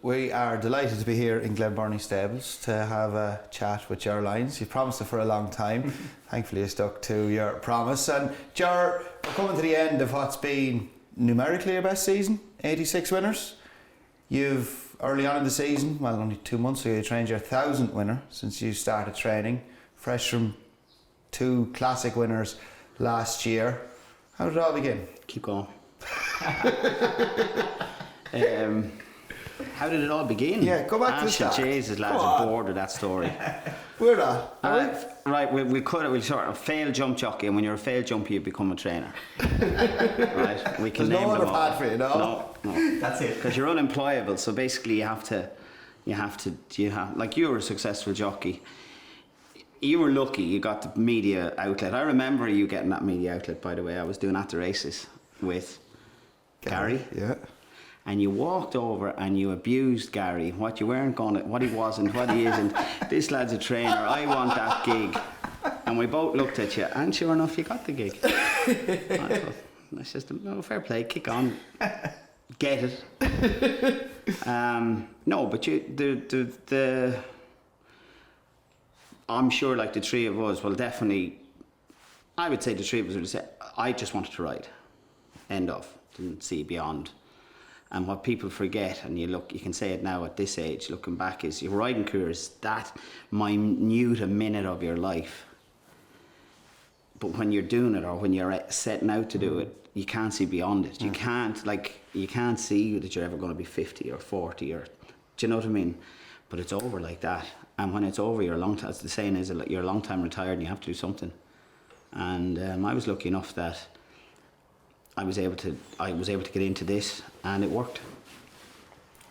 We are delighted to be here in Glenburnie Stables to have a chat with Ger Lyons. You promised it for a long time. Thankfully you stuck to your promise. And Ger, we're coming to the end of what's been numerically your best season, 86 winners. You've, early on in the season, well only 2 months ago, you trained your 1,000th winner since you started training, fresh from 2 classic winners last year. How did it all begin? Keep going. How did it all begin? Yeah, go back to the start. Jesus, lads, I'm bored of that story. We're not. Right, we sort of failed jump jockey, and when you're a failed jumper, you become a trainer. Right, we can There's name no them other all. path for you, no? No. That's it. Because you're unemployable, so basically you have like you were a successful jockey. You were lucky you got the media outlet. I remember you getting that media outlet, by the way. I was doing At the Races with Gary. Yeah. And you walked over and you abused Gary, what you weren't going to, what he wasn't, what he isn't. This lad's a trainer, I want that gig. And we both looked at you, and sure enough, you got the gig. That's just, no, fair play, kick on, get it. No, but I'm sure like the three of us, well definitely, I would say the three of us would say, I just wanted to ride, end of, didn't see beyond. And what people forget, and you can say it now at this age, looking back, is your riding career is that minute a minute of your life. But when you're doing it, or when you're setting out to do it, you can't see beyond it. You can't see that you're ever going to be 50 or 40 or, do you know what I mean? But it's over like that. And when it's over, you're a long time, as the saying is, you're a long time retired and you have to do something. And I was lucky enough that I was able to get into this, and it worked.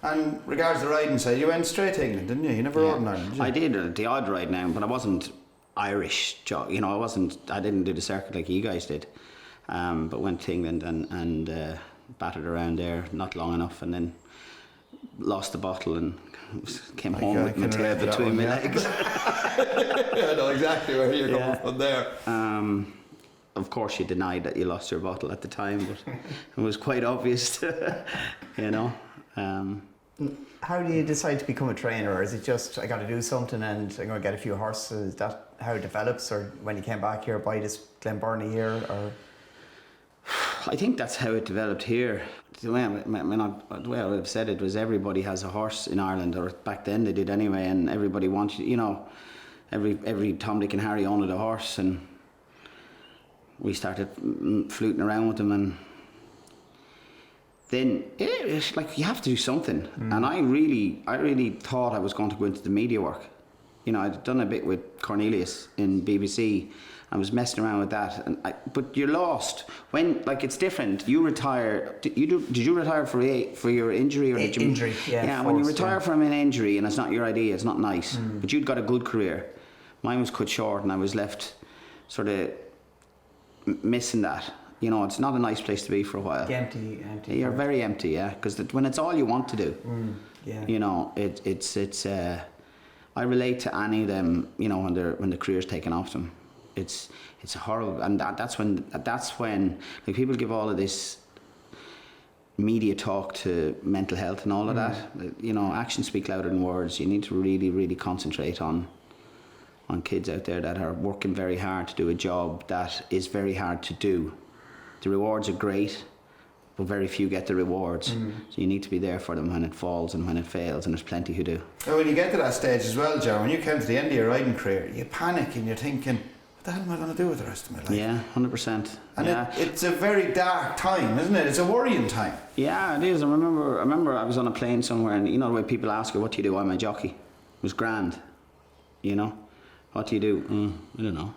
And regards the riding side, you went straight to England, didn't you? You never rode in Ireland, did you? I did the odd ride now, but I wasn't Irish. You know, I didn't do the circuit like you guys did. But went to England and battered around there not long enough, and then lost the bottle and came home with my tail between my legs. I know exactly where you're coming from there. Of course, you denied that you lost your bottle at the time, but it was quite obvious, you know. How do you decide to become a trainer? Or is it just, I got to do something and I'm going to get a few horses? Is that how it develops? Or when you came back here, buy this Glenburnie here? Or I think that's how it developed here. The way I would have said it was everybody has a horse in Ireland, or back then they did anyway, and everybody wanted, you know, every Tom, Dick and Harry owned a horse, and we started fluting around with them, and then it's like you have to do something. And I really thought I was going to go into the media work. You know, I'd done a bit with Cornelius in BBC. I was messing around with that, but you're lost when, like, it's different. You retire. Did you retire for your injury, or did you? Injury, yeah. Yeah, when you retire from an injury and it's not your idea, it's not nice. But you'd got a good career. Mine was cut short, and I was left sort of missing that. You know, it's not a nice place to be for a while. Empty. You're very empty, yeah, because when it's all you want to do, you know, it's. I relate to any of them, you know, when the career's taken off them. It's a horrible, and that's when like people give all of this media talk to mental health and all of that. You know, actions speak louder than words. You need to really, really concentrate on kids out there that are working very hard to do a job that is very hard to do. The rewards are great, but very few get the rewards. So you need to be there for them when it falls and when it fails, and there's plenty who do. And when you get to that stage as well, Joe, when you come to the end of your riding career, you panic and you're thinking, what the hell am I going to do with the rest of my life? Yeah, 100%. And yeah. it's a very dark time, isn't it? It's a worrying time. Yeah, it is. I remember I was on a plane somewhere, and you know the way people ask you, what do you do? I'm a jockey. It was grand, you know. What do you do? I don't know.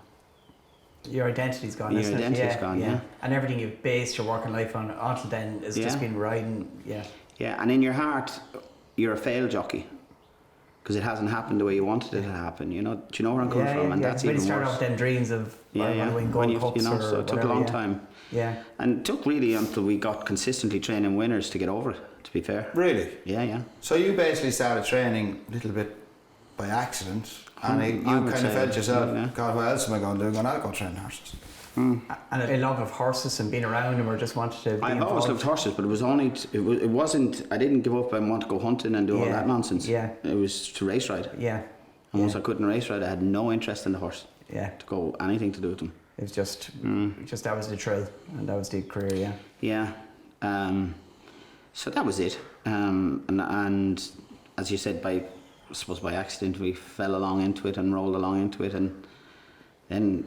Your identity's gone, isn't it? Your identity's gone, yeah. And everything you've based your working life on until then has just been riding, Yeah, and in your heart, you're a failed jockey. Because it hasn't happened the way you wanted it to happen, you know. Do you know where I'm coming from? And that's even worse. When you start off with them dreams of winning gold cups, you know, so it took a long time. Yeah. And it took really until we got consistently training winners to get over it, to be fair. Really? Yeah. So you basically started training a little bit by accident, and you kind of felt yourself, God, what else am I going to do? I'll go train horses. And a love of horses and being around them, or just wanted to be I've involved? always loved horses, but it was only it wasn't. I didn't give up and want to go hunting and do all that nonsense. Yeah. It was to race ride. Yeah. And once I couldn't race ride, I had no interest in the horse. Yeah. To go anything to do with them. It was just that was the thrill, and that was the career. Yeah. Yeah. So that was it. And as you said, I suppose by accident, we fell along into it and rolled along into it, and then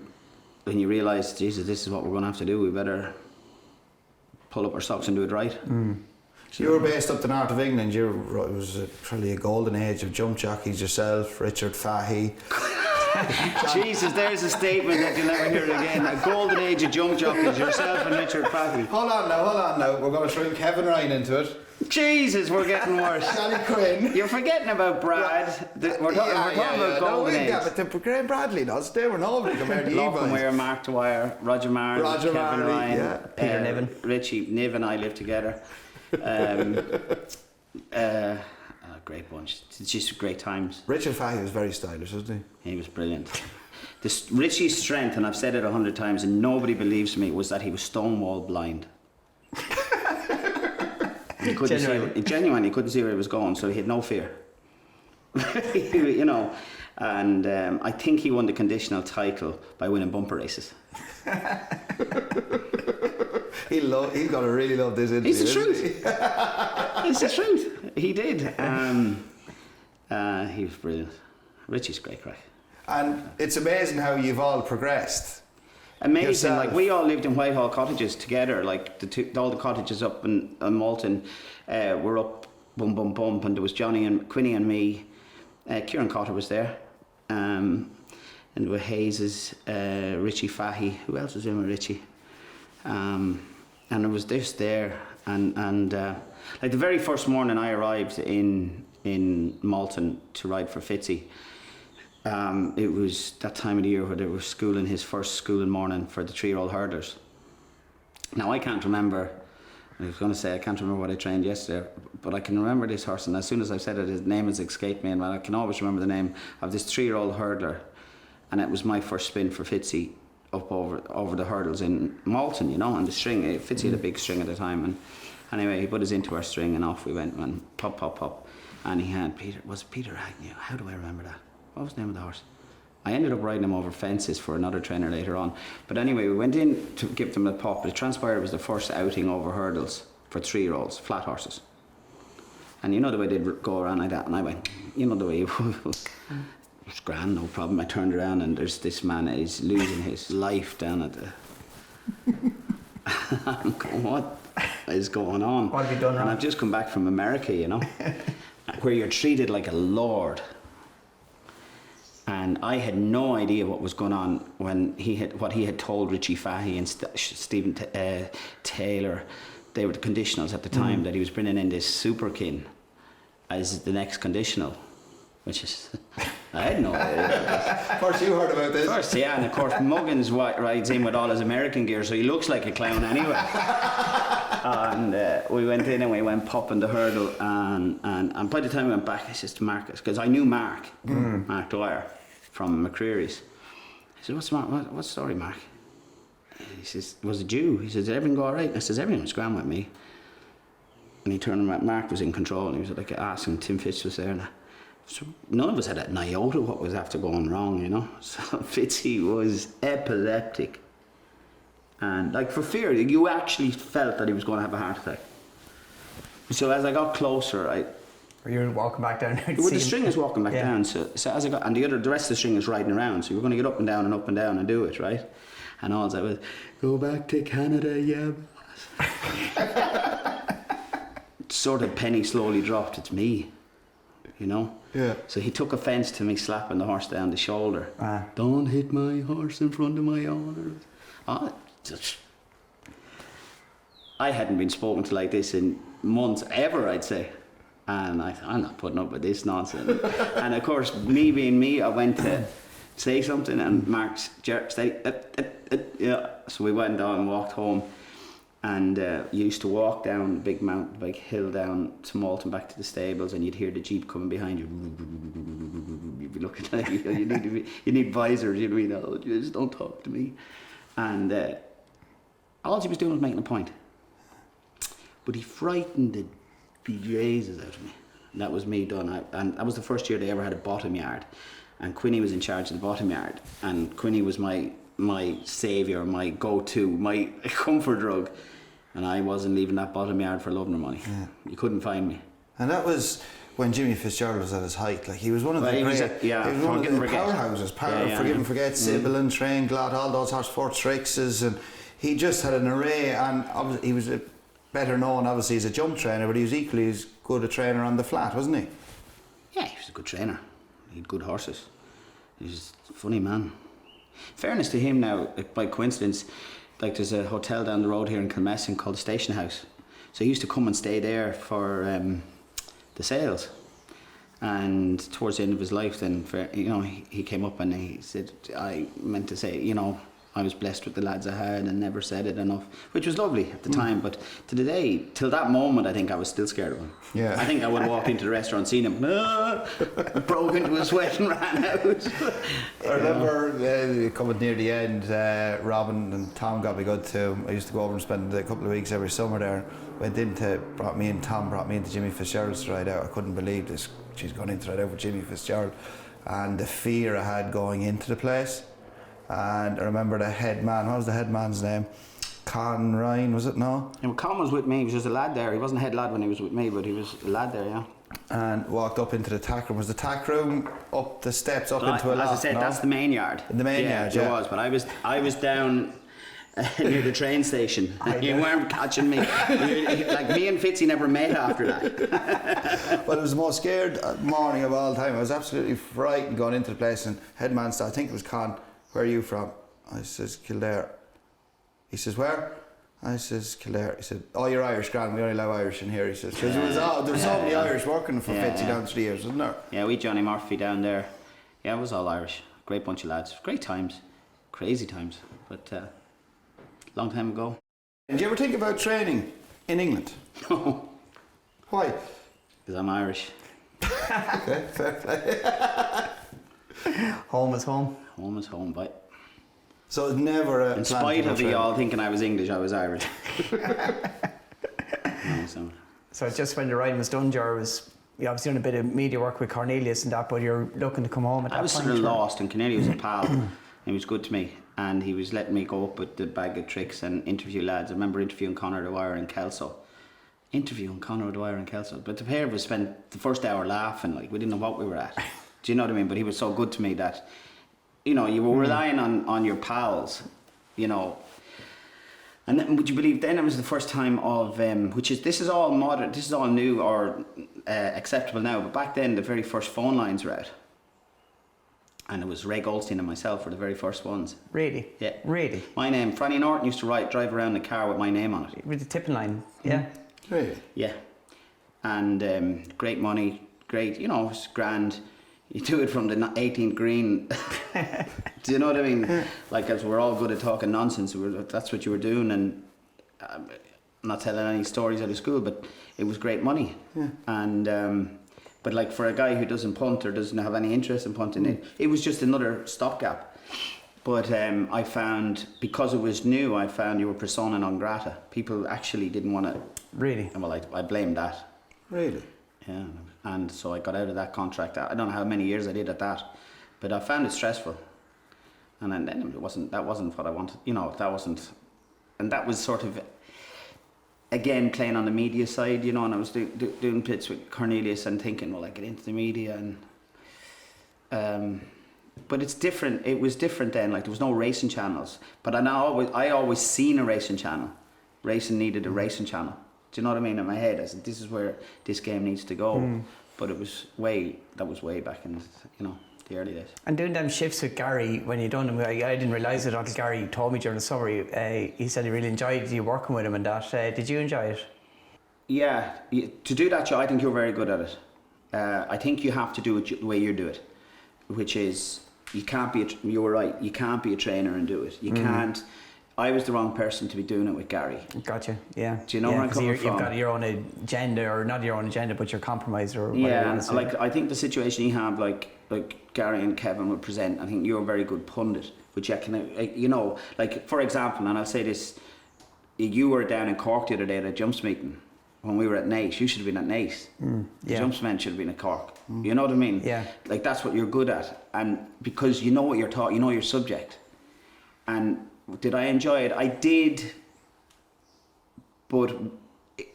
when you realise, Jesus, this is what we're going to have to do, we better pull up our socks and do it right. So you were based up the north of England. It was probably a golden age of jump jockeys yourself, Richard Fahey. Jesus, there's a statement that you'll never hear again. A golden age of jump jockeys, yourself and Richard Fahey. Hold on now. We're going to throw Kevin Ryan into it. Jesus, we're getting worse. Danny Quinn. You're forgetting about Brad. We're talking about golden age. Yeah, but the Graham Bradley does. They were nobody compared to you Lachlan guys. Weir, Mark Dwyer, Roger Martin, Kevin Ryan, yeah. Peter Niven. Richie Niv and I lived together. Great bunch. It's just great times. Richard Fahey was very stylish, wasn't He was brilliant. Richie's strength, and I've said it 100 times and nobody believes me, was that he was stonewall blind. He couldn't genuinely couldn't see where he was going, so he had no fear. You know, and I think he won the conditional title by winning bumper races. he? He's got to really love this interview. It's the truth. It's the truth. He did. He was brilliant. Richie's great crack. And it's amazing how you've all progressed. Amazing. Yourself. Like, we all lived in Whitehall cottages together. Like all the cottages up in Malton were up bum bum bum, and there was Johnny and Quinny and me. Kieran Cotter was there, and there were Hayes's, Richie Fahey. Who else was in with Richie? And it was this there, and like the very first morning I arrived in Malton to ride for Fitzy. It was that time of the year where they were schooling his first schooling morning for the 3-year-old hurdlers. Now I can't remember, I was going to say I can't remember what I trained yesterday, but I can remember this horse, and as soon as I've said it, his name has escaped me, and I can always remember the name of this 3-year-old hurdler, and it was my first spin for Fitzy up over the hurdles in Malton, you know, and the string, Fitzy had a big string at the time, and anyway, he put us into our string and off we went, and pop, pop, pop, and he had Peter Agnew, how do I remember that? What was the name of the horse? I ended up riding him over fences for another trainer later on. But anyway, we went in to give them a pop. It transpired it was the first outing over hurdles for 3-year-olds, flat horses. And you know the way they'd go around like that, and I went, you know the way it was grand, no problem. I turned around and there's this man, he's losing his life down at the... I'm going, what is going on? What have you done wrong? And I've just come back from America, you know, where you're treated like a lord. And I had no idea what was going on when what he had told Richie Fahey and Stephen Taylor. They were the conditionals at the time, that he was bringing in this superkin as the next conditional, which is I had no idea. Of course, you heard about this. First, yeah, and of course Muggins rides in with all his American gear, so he looks like a clown anyway. And we went in and we went popping the hurdle, and by the time we went back, I said to Marcus, because I knew Mark Dwyer from McCreary's. I said, what's the story, Mark? He says, was it you? He says, did everything go all right? I says, everything was grand with me. And he turned around, Mark was in control, and he was like asking, Tim Fitz was there, and so none of us had an iota what was after going wrong, you know. So Fitzy was epileptic. And like for fear, you actually felt that he was going to have a heart attack. So as I got closer, Or you were walking back down. the string is walking back down. So as I got, and the rest of the string is riding around. So you're going to get up and down and do it, right? And all I was, go back to Canada, yeah. Sort of penny slowly dropped. It's me, you know. Yeah. So he took offence to me slapping the horse down the shoulder. Don't hit my horse in front of my owners. I hadn't been spoken to like this in months ever, I'd say. And I thought, I'm not putting up with this nonsense. And of course, me being me, I went to say something, and Mark's jerk steady. Yeah. So we went down and walked home, and used to walk down the big mountain, big hill down to Malton back to the stables, and you'd hear the jeep coming behind you. You'd be looking at you. You need visors. You'd be, no, just don't talk to me. And all he was doing was making a point. But he frightened the bejesus out of me. And that was me done. And that was the first year they ever had a bottom yard. And Quinny was in charge of the bottom yard. And Quinny was my saviour, my go-to, my comfort drug. And I wasn't leaving that bottom yard for love nor money. Yeah. You couldn't find me. And that was when Jimmy Fitzgerald was at his height. Like, he was one of the great, he was one of the powerhouses. Forgive and Forget, Sybil and Train, Glad, all those horse Fort Strixes, and he just had an array. And obviously he was better known, obviously, as a jump trainer, but he was equally as good a trainer on the flat, wasn't he? Yeah, he was a good trainer. He had good horses. He was a funny man. Fairness to him now, by coincidence, like there's a hotel down the road here in Kilmessan called the Station House. So he used to come and stay there for the sales. And towards the end of his life, then, he came up and he said, I meant to say, I was blessed with the lads I had and never said it enough, which was lovely at the time. But to the day, till that moment, I think I was still scared of him. Yeah. I think I would have walked into the restaurant, seen him, broke into a sweat and ran out. I remember coming near the end, Robin and Tom got me good too. I used to go over and spend a couple of weeks every summer there. Tom brought me into Jimmy Fitzgerald's to ride out. I couldn't believe this. She's gone into ride out with Jimmy Fitzgerald, and the fear I had going into the place. And I remember the head man. What was the head man's name? Con Ryan, was it? No. Yeah, well, Con was with me. He was just a lad there. He wasn't a head lad when he was with me, but he was a lad there, yeah. And walked up into the tack room. Was the tack room up the steps up into a loft? As I said, that's the main yard. The main yard, yeah. It was, but I was down near the train station. You weren't catching me. Like, me and Fitzy never met after that. Well, it was the most scared morning of all time. I was absolutely frightened going into the place, and headman said, I think it was Con, where are you from? I says, Kildare. He says, where? I says, Kildare. He said, oh, you're Irish, grand, we only allow Irish in here. He says, because there was so many Irish working for Fitzy down through the years, wasn't there? Yeah, we Johnny Murphy down there. Yeah, it was all Irish. Great bunch of lads. Great times. Crazy times. But long time ago. Did you ever think about training in England? No. Why? Because I'm Irish. Okay, fair play. Home is home. Home is home, but so it's never a in spite of you all thinking I was English, I was Irish. So just when the riding was done, Ger was obviously doing a bit of media work with Cornelius and that, but you're looking to come home at that point. I was sort of lost, and Cornelius was a pal. He was good to me, and he was letting me go up with the bag of tricks and interview lads. I remember interviewing Conor Dwyer and Kelso. But the pair of us spent the first hour laughing, like we didn't know what we were at. Do you know what I mean? But he was so good to me that, you were relying on your pals, And then, would you believe, then it was the first time of, this is all modern, this is all new or acceptable now, but back then the very first phone lines were out. And it was Ray Goldstein and myself were the very first ones. Really? Yeah. Really? My name, Franny Norton used to drive around the car with my name on it. With the tipping line, yeah. Really? Yeah. And great money, great, it was grand. You do it from the 18th green. Do you know what I mean? Like, as we're all good at talking nonsense, that's what you were doing. And I'm not telling any stories out of school, but it was great money. Yeah. And but like for a guy who doesn't punt or doesn't have any interest in punting, it was just another stopgap. But I found, because it was new, I found you were persona non grata. People actually didn't want to. Really? Well, I blamed that. Really? Yeah. And so I got out of that contract. I don't know how many years I did at that, but I found it stressful. And then that wasn't what I wanted. That wasn't, and that was sort of, again, playing on the media side, and I was doing bits with Cornelius and thinking, well, I get into the media and, but it's different. It was different then. Like, there was no racing channels, but I always seen a racing channel. Racing needed a racing channel. Do you know what I mean? In my head, I said, this is where this game needs to go. But that was way back in, the early days. And doing them shifts with Gary, when you done them, I didn't realise it until Gary told me during the summer. He said he really enjoyed you working with him and that. Did you enjoy it? Yeah, to do that job, I think you're very good at it. I think you have to do it the way you do it, which is, you can't be you were right, you can't be a trainer and do it. You can't. I was the wrong person to be doing it with Gary. Gotcha. Yeah. Do you know where I'm coming from? You've got your own agenda, or not your own agenda, but your compromise, or whatever. Yeah, you and want to say. like I think the situation you have, like Gary and Kevin would present, I think you're a very good pundit, which you can, you know, like for example, and I'll say this, you were down in Cork the other day at a jumps meeting when we were at Nace. You should have been at Nace. The jumps men should have been at Cork. You know what I mean? Yeah. Like that's what you're good at, and because you know what you're taught, you know your subject. And did I enjoy it? I did, but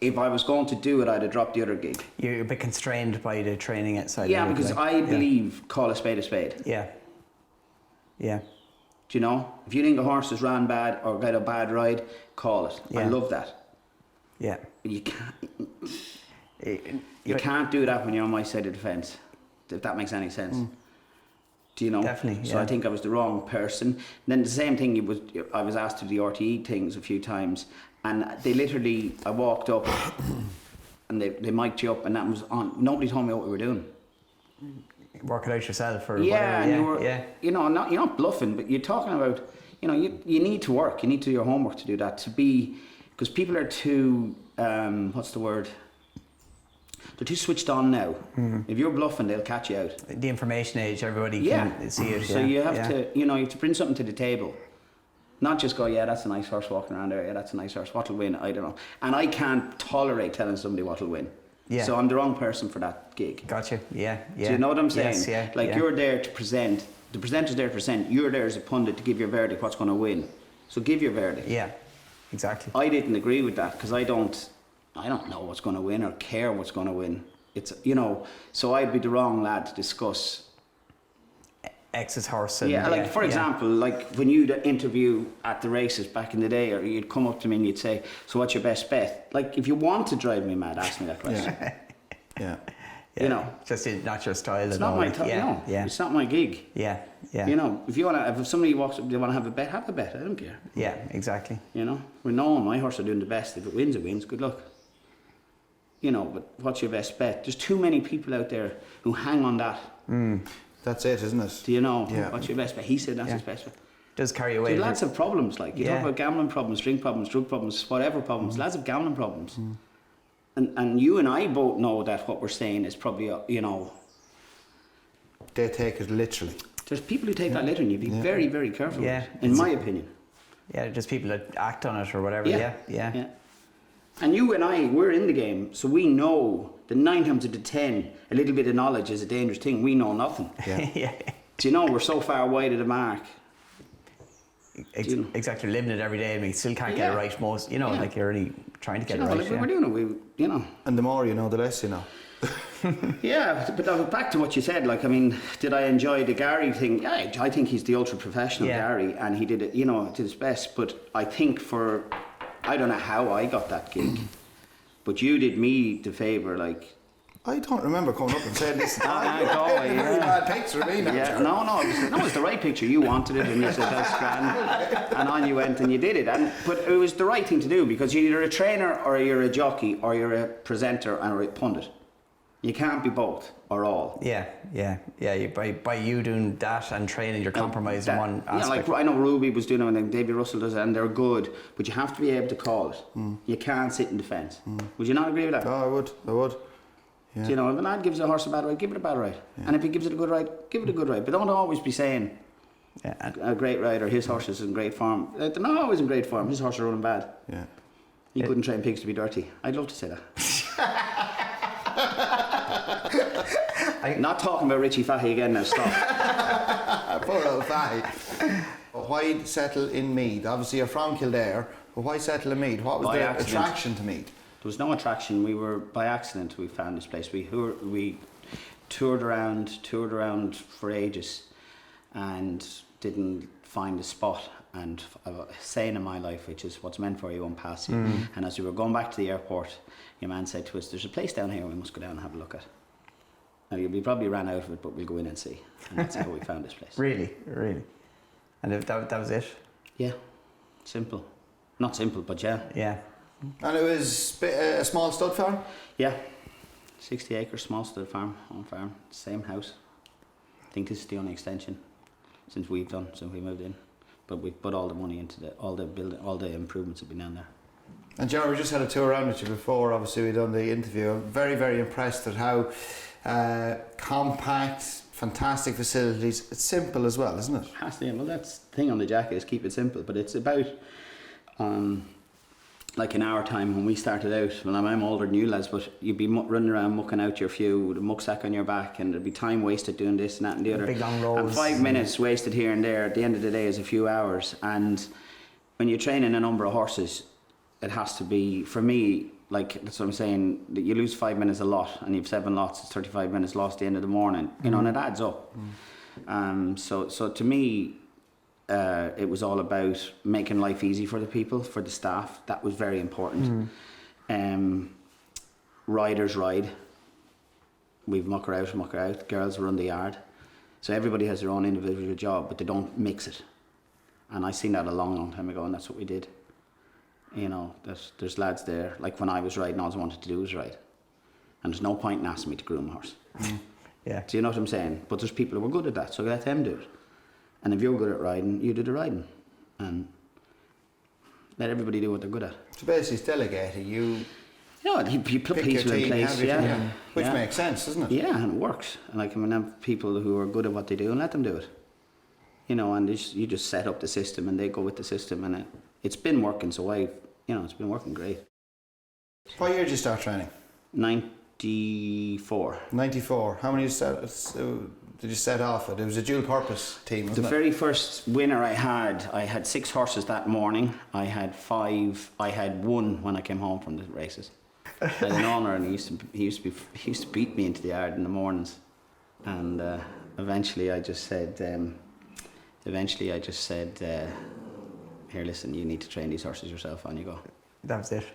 if I was going to do it, I'd have dropped the other gig. You're a bit constrained by the training outside. Yeah, of it, because like, I believe call a spade a spade. Yeah. Yeah. Do you know? If you think a horse has ran bad or got a bad ride, call it. I Yeah. love that. Yeah. You can't do that when you're on my side of the fence, if that makes any sense. Do you know? Definitely. So I think I was the wrong person. And then the same thing, I was asked to do the RTE things a few times, and they literally, I walked up and they mic'd you up, and that was on. Nobody told me what we were doing. Work it out yourself, or Yeah, and whatever. you know, you're not bluffing, but you're talking about, you know, you need to work, you need to do your homework to do that, to be, because people are too, what's the word? They're too switched on now. If you're bluffing, they'll catch you out. The information age, everybody can see it. So you have to, you know, you have to bring something to the table. Not just go, yeah, that's a nice horse walking around there, yeah, that's a nice horse, what'll win, I don't know. And I can't tolerate telling somebody what'll win. Yeah. So I'm the wrong person for that gig. Gotcha. Yeah. Yeah. Do you know what I'm saying? Yes, yeah. Like yeah. you're there to present, the presenter's there to present, you're there as a pundit to give your verdict what's going to win. So give your verdict. Yeah. Exactly. I didn't agree with that because I don't know what's going to win or care what's going to win. It's, you know, so I'd be the wrong lad to discuss. X's horse. And, Yeah, like for example, like when you'd interview at the races back in the day, or you'd come up to me and you'd say, so what's your best bet? Like if you want to drive me mad, ask me that question. Yeah. You know, just not your style. it's not my time. No, it's not my gig. Yeah. Yeah. You know, if somebody walks up, they want to have a bet, have a bet. I don't care. Yeah. Exactly. You know, we're known. My horse are doing the best. If it wins, it wins. Good luck. You know, but what's your best bet? There's too many people out there who hang on that. That's it, isn't it? Do you know? Yeah. What's your best bet? He said that's his best bet. Does carry away. See, lads have problems. Like you Yeah. talk about gambling problems, drink problems, drug problems, whatever problems. Lads have gambling problems. And you and I both know that what we're saying is probably, you know, They take it literally. there's people who take that literally. You be very, very careful. Yeah. With it, in my opinion. Yeah, just people that act on it or whatever. Yeah. And you and I, we're in the game, so we know that 9 times out of 10, a little bit of knowledge is a dangerous thing. We know nothing. Yeah. Yeah. Do you know, we're so far wide of the mark. Exactly, living it every day, and we still can't get it right. Most, you know, like you're only trying to get it right. Like we're doing it, you know. And the more you know, the less you know. Yeah, but back to what you said, like, I mean, did I enjoy the Gary thing? Yeah, I think he's the ultra professional Gary, and he did it, you know, to his best. But I think I don't know how I got that gig, but you did me the favour, like. I don't remember coming up and saying this. Very bad picture of me now. Yeah, no, it was the right picture. You wanted it, and you said that's grand, and on you went and you did it. But it was the right thing to do because you're either a trainer or you're a jockey or you're a presenter or a pundit. You can't be both or all. Yeah. By you doing that and training, you're compromising one aspect. Yeah, like I know Ruby was doing it, and David Russell does it, and they're good. But you have to be able to call it. You can't sit in the fence. Would you not agree with that? Oh, I would. Yeah. Do you know, if a lad gives a horse a bad ride, give it a bad ride. Yeah. And if he gives it a good ride, give it a good ride. But don't always be saying a great rider, his horse is in great form. They're not always in great form. His horse are running bad. Yeah. He couldn't train pigs to be dirty. I'd love to say that. Not talking about Richie Fahey again now, stop. Poor old Fahey. Why settle in Meath? Obviously you're from Kildare, but why settle in Meath? What was the attraction to Meath? There was no attraction. We were, by accident, we found this place. We toured around for ages and didn't find a spot. And a saying in my life, which is what's meant for you won't pass you. And as we were going back to the airport, your man said to us, there's a place down here we must go down and have a look at. Now, we probably ran out of it, but we'll go in and see. And that's how we found this place. Really? And that was it? Yeah. Simple. Not simple, but yeah. Yeah. And it was a small stud farm? Yeah. 60 acres, small stud farm, on farm, same house. I think this is the only extension since we moved in. but we put all the money into all the improvements have been down there. And Ger, we just had a tour around with you before, obviously we'd done the interview. I'm very, very impressed at how compact, fantastic facilities. It's simple as well, isn't it? Well, that's the thing on the jacket, is keep it simple, but it's about like in our time when we started out. Well, I'm older than you lads, but you'd be running around mucking out your few with a mucksack on your back, and there'd be time wasted doing this and that and the other. Big long rows. And 5 minutes wasted here and there at the end of the day is a few hours. And when you're training a number of horses, it has to be, for me, like that's what I'm saying, that you lose 5 minutes a lot, and you've 7 lots, it's 35 minutes lost at the end of the morning, you know, and it adds up. So to me, it was all about making life easy for the people, for the staff. That was very important. Riders ride. We've muck her out. Girls run the yard. So everybody has their own individual job, but they don't mix it. And I seen that a long, long time ago, and that's what we did. You know, there's lads there, like when I was riding, all I wanted to do was ride. And there's no point in asking me to groom a horse. Yeah. Do you know what I'm saying? But there's people who are good at that, so let them do it. And if you're good at riding, you do the riding. And let everybody do what they're good at. So basically it's delegating. You you put people in place, which makes sense, doesn't it? Yeah, and it works. And I can have people who are good at what they do and let them do it. You know, and you just set up the system and they go with the system, and it's been working, so it's been working great. What year did you start training? 94. 94. How many did you set off it? It was a dual purpose team, wasn't The it? very first winner I had 6 horses that morning. I had 5. I had 1 when I came home from the races. I had an owner, and he used to beat me into the yard in the mornings. And eventually I just said, here, listen, you need to train these horses yourself. On you go. That was it.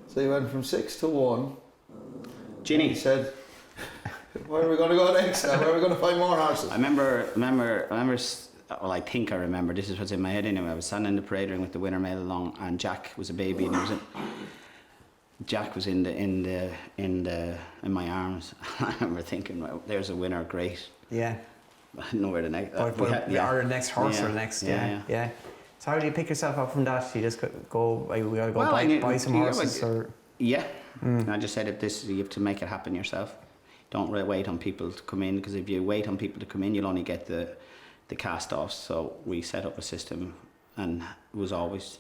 So you went from 6 to 1. Ginny He said, where are we going to go next? Where are we going to find more horses? I remember, well, I think I remember, this is what's in my head anyway. I was standing in the parade ring with the winner mail along, and Jack was a baby, and Jack was in my arms. I remember thinking, well, there's a winner, great. Yeah. I didn't know where the next. Or the next horse or the next. Yeah. So how do you pick yourself up from that? You just go. We gotta go buy some horses, or. Yeah. I just said you have to make it happen yourself. Don't wait on people to come in, because if you wait on people to come in, you'll only get the cast-offs. So we set up a system, and it was always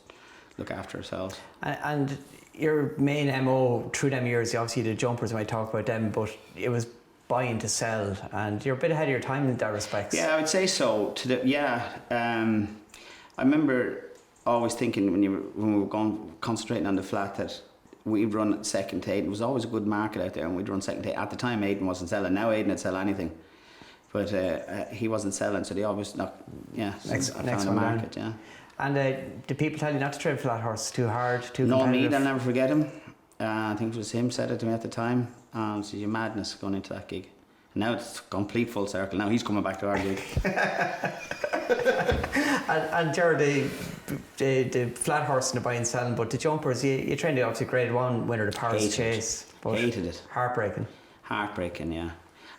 look after ourselves. And your main MO through them years, obviously the jumpers, we might talk about them, but it was buying to sell, and you're a bit ahead of your time in that respect. Yeah, I would say so. I remember always thinking when we were concentrating on the flat, that we'd run second to Aidan. It was always a good market out there, and we'd run second to Aidan. At the time, Aidan wasn't selling. Now Aidan would sell anything, but he wasn't selling, so they always next found a market. Yeah. And did people tell you not to train flat horse? Too hard? Too No, competitive? I'll never forget him. I think it was him said it to me at the time. So you're madness going into that gig. And now it's complete full circle. Now he's coming back to our gig. and Ger, the flat horse and the buying and selling, but the jumpers, you trained the obviously grade 1 winner, the Paris Chase. Hated it. Heartbreaking, yeah.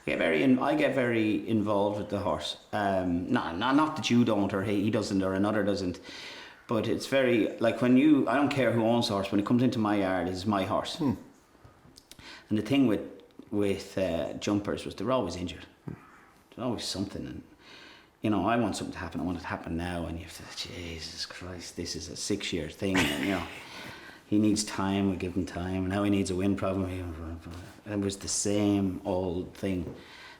I get very involved with the horse. Not that you don't, or he doesn't, or another doesn't. But it's very, like I don't care who owns the horse, when it comes into my yard, it's my horse. And the thing with jumpers was they were always injured. There's always something, and I want something to happen. I want it to happen now, and you have to, Jesus Christ, this is a 6-year thing. And, he needs time. We give him time. Now he needs a win problem. It was the same old thing.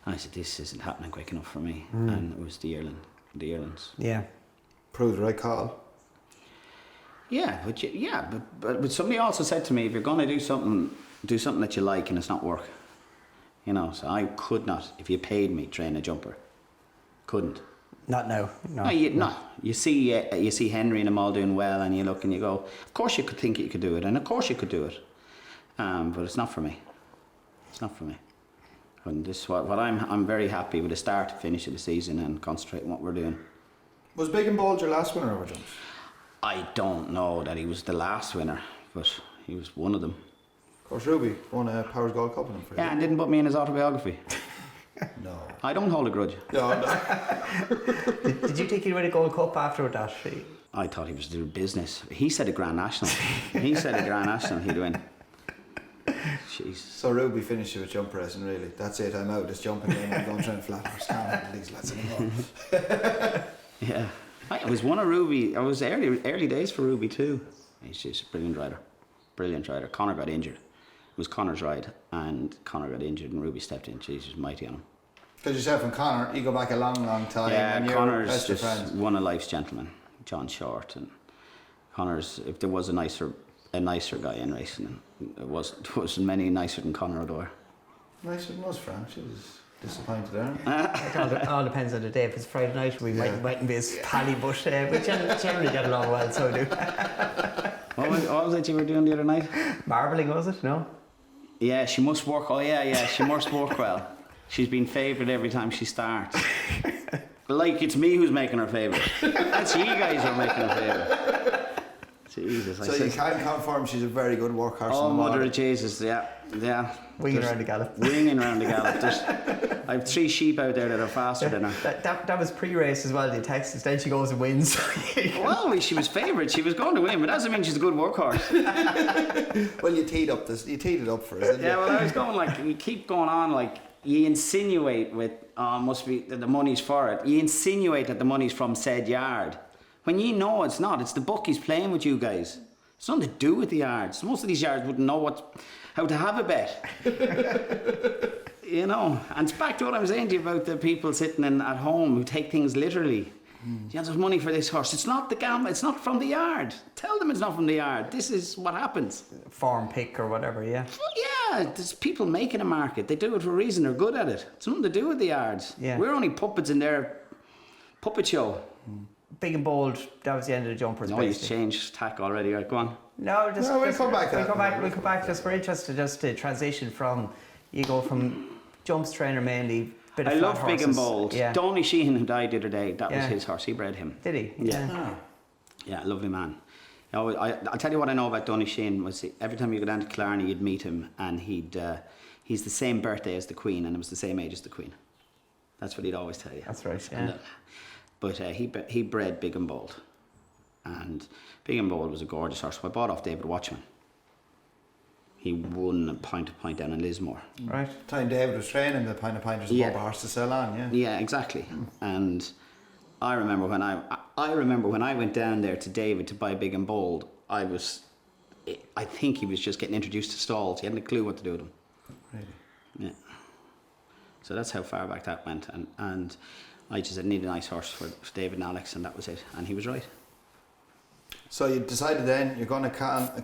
And I said, this isn't happening quick enough for me. And it was the yearlings. Yeah. Proved the right call. Yeah, but somebody also said to me, if you're going to do something that you like, and it's not work. So I could not, if you paid me, train a jumper. Couldn't. Not now. No. You see Henry and them all doing well, and you look and you go, of course you could think you could do it, and of course you could do it. But it's not for me. It's not for me. And this is what I'm very happy with the start to finish of the season and concentrate on what we're doing. Was Big and Bold your last winner over jumps? I don't know that he was the last winner, but he was one of them. Of course, Ruby won a Powers Gold Cup in him for you. Yeah, and didn't put me in his autobiography. No. I don't hold a grudge. No, no. Did you think he'd win a Gold Cup after that? I thought he was doing business. He said a Grand National. He said a Grand National he'd win. Jeez. So Ruby finished with jump racing, really. That's it, I'm out. This jumping game, I'm going trying to flat horse. Can't have these lads anymore. Yeah. I was one of Ruby. I was early days for Ruby too. He's just a brilliant rider. Brilliant rider. Connor got injured. It was Connor's ride, and Connor got injured, and Ruby stepped in. Jesus, mighty on him. Because yourself and Connor, you go back a long, long time. Yeah, and you're Connor's best of just friends. one of life's gentlemen. John Short, and Connor's. If there was a nicer guy in racing, it wasn't many nicer than Connor O'Dwyer. Nicer than us, Fran. She was disappointed there. It all depends on the day. If it's Friday night, we mightn't be as pally, but we generally get along well, so do. What was it you were doing the other night? Marbling, was it? No? Yeah, she must work. Oh yeah, she must work well. She's been favoured every time she starts. Like it's me who's making her favourite. That's you guys who are making her favourite. Jesus. So you can confirm she's a very good workhorse. Oh, in the mother water. of Jesus, yeah. Winging around the gallop. Winging around the gallop. I have 3 sheep out there that are faster than her. That was pre-race as well, the Texas. Then she goes and wins. Well, she was favourite. She was going to win, but that doesn't mean she's a good workhorse. Well, you teed it up for us, didn't you? Yeah, well, I was going like, you keep going on like, you insinuate with, must be that the money's for it. You insinuate that the money's from said yard. When you know it's not. It's the bookies playing with you guys. It's nothing to do with the yards. Most of these yards wouldn't know how to have a bet. You know, and it's back to what I'm saying to you about the people sitting at home who take things literally. Yeah, there's money for this horse. It's not the gamble. It's not from the yard. Tell them it's not from the yard. This is what happens. Farm pick or whatever, yeah. Well, yeah, there's people making a market. They do it for a reason. They're good at it. It's nothing to do with the yards. Yeah. We're only puppets in their puppet show. Big and bold, that was the end of the jumpers. No, he's changed tack already. Right, go on. No, we'll come back to We'll that. come back. Just we're interested just to transition from, you go from jumps trainer mainly, bit of I flat love Big and horses. Bold. Yeah. Donny Sheehan, who died the other day, that was Yeah. his horse. He bred him. Did he? Yeah. Yeah, lovely man. I'll tell you what I know about Donny Sheehan was every time you go down to Killarney, you'd meet him, and he's the same birthday as the Queen, and it was the same age as the Queen. That's what he'd always tell you. That's right. Yeah. But he bred Big and Bold, and Big and Bold was a gorgeous horse. So I bought off David Watchman. He won a point down in Lismore. Right. Time David was training, the pint of pointers Yeah. above a horse to sell on, yeah. Yeah, exactly. And I remember when I went down there to David to buy Big and Bold, I think he was just getting introduced to stalls. He hadn't a clue what to do with them. Really? Yeah. So that's how far back that went. And I just said, I need a nice horse for David and Alex, and that was it. And he was right. So you decided then you're going to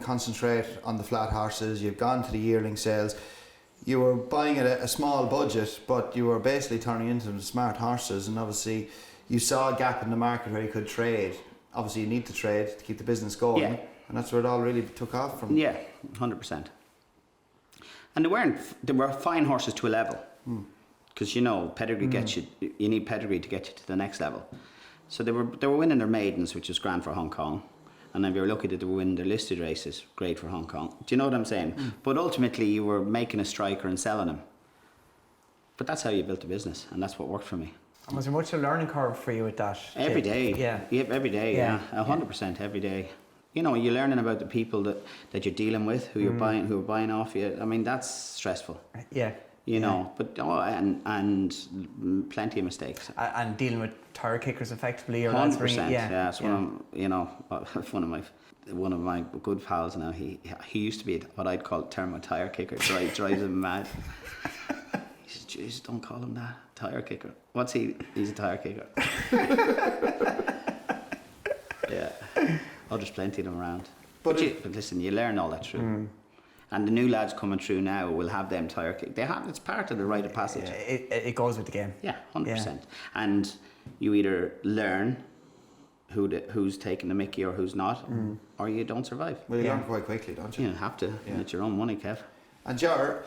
concentrate on the flat horses. You've gone to the yearling sales. You were buying at a small budget, but you were basically turning into them smart horses, and obviously you saw a gap in the market where you could trade. Obviously you need to trade to keep the business going, Yeah. and that's where it all really took off from. Yeah, 100%. And they were fine horses to a level. Because pedigree gets you need pedigree to get you to the next level. So they were winning their maidens, which was grand for Hong Kong. And if you were lucky that they were winning their listed races, great for Hong Kong. Do you know what I'm saying? But ultimately you were making a striker and selling him. But that's how you built a business, and that's what worked for me. And was there much of a learning curve for you with that? Every day. Yeah. Every day, Yeah. 100% every day. You're learning about the people that you're dealing with, who are buying off you. I mean, that's stressful. Yeah. But and plenty of mistakes. And dealing with tire kickers effectively, or 100%. yeah. It's one of my good pals now. He used to be what I'd call a thermo tire kicker. Drives him mad. He says, "Jesus, don't call him that, tire kicker. What's he? He's a tire kicker." Yeah. Oh, there's plenty of them around. But listen, you learn all that through. And the new lads coming through now will have them tire kick. It's part of the rite of passage. It goes with the game. Yeah, 100%. And you either learn who's taking the mickey or who's not, or you don't survive. Well, you learn quite quickly, don't you? You have to. And it's your own money, Kev. And Ger,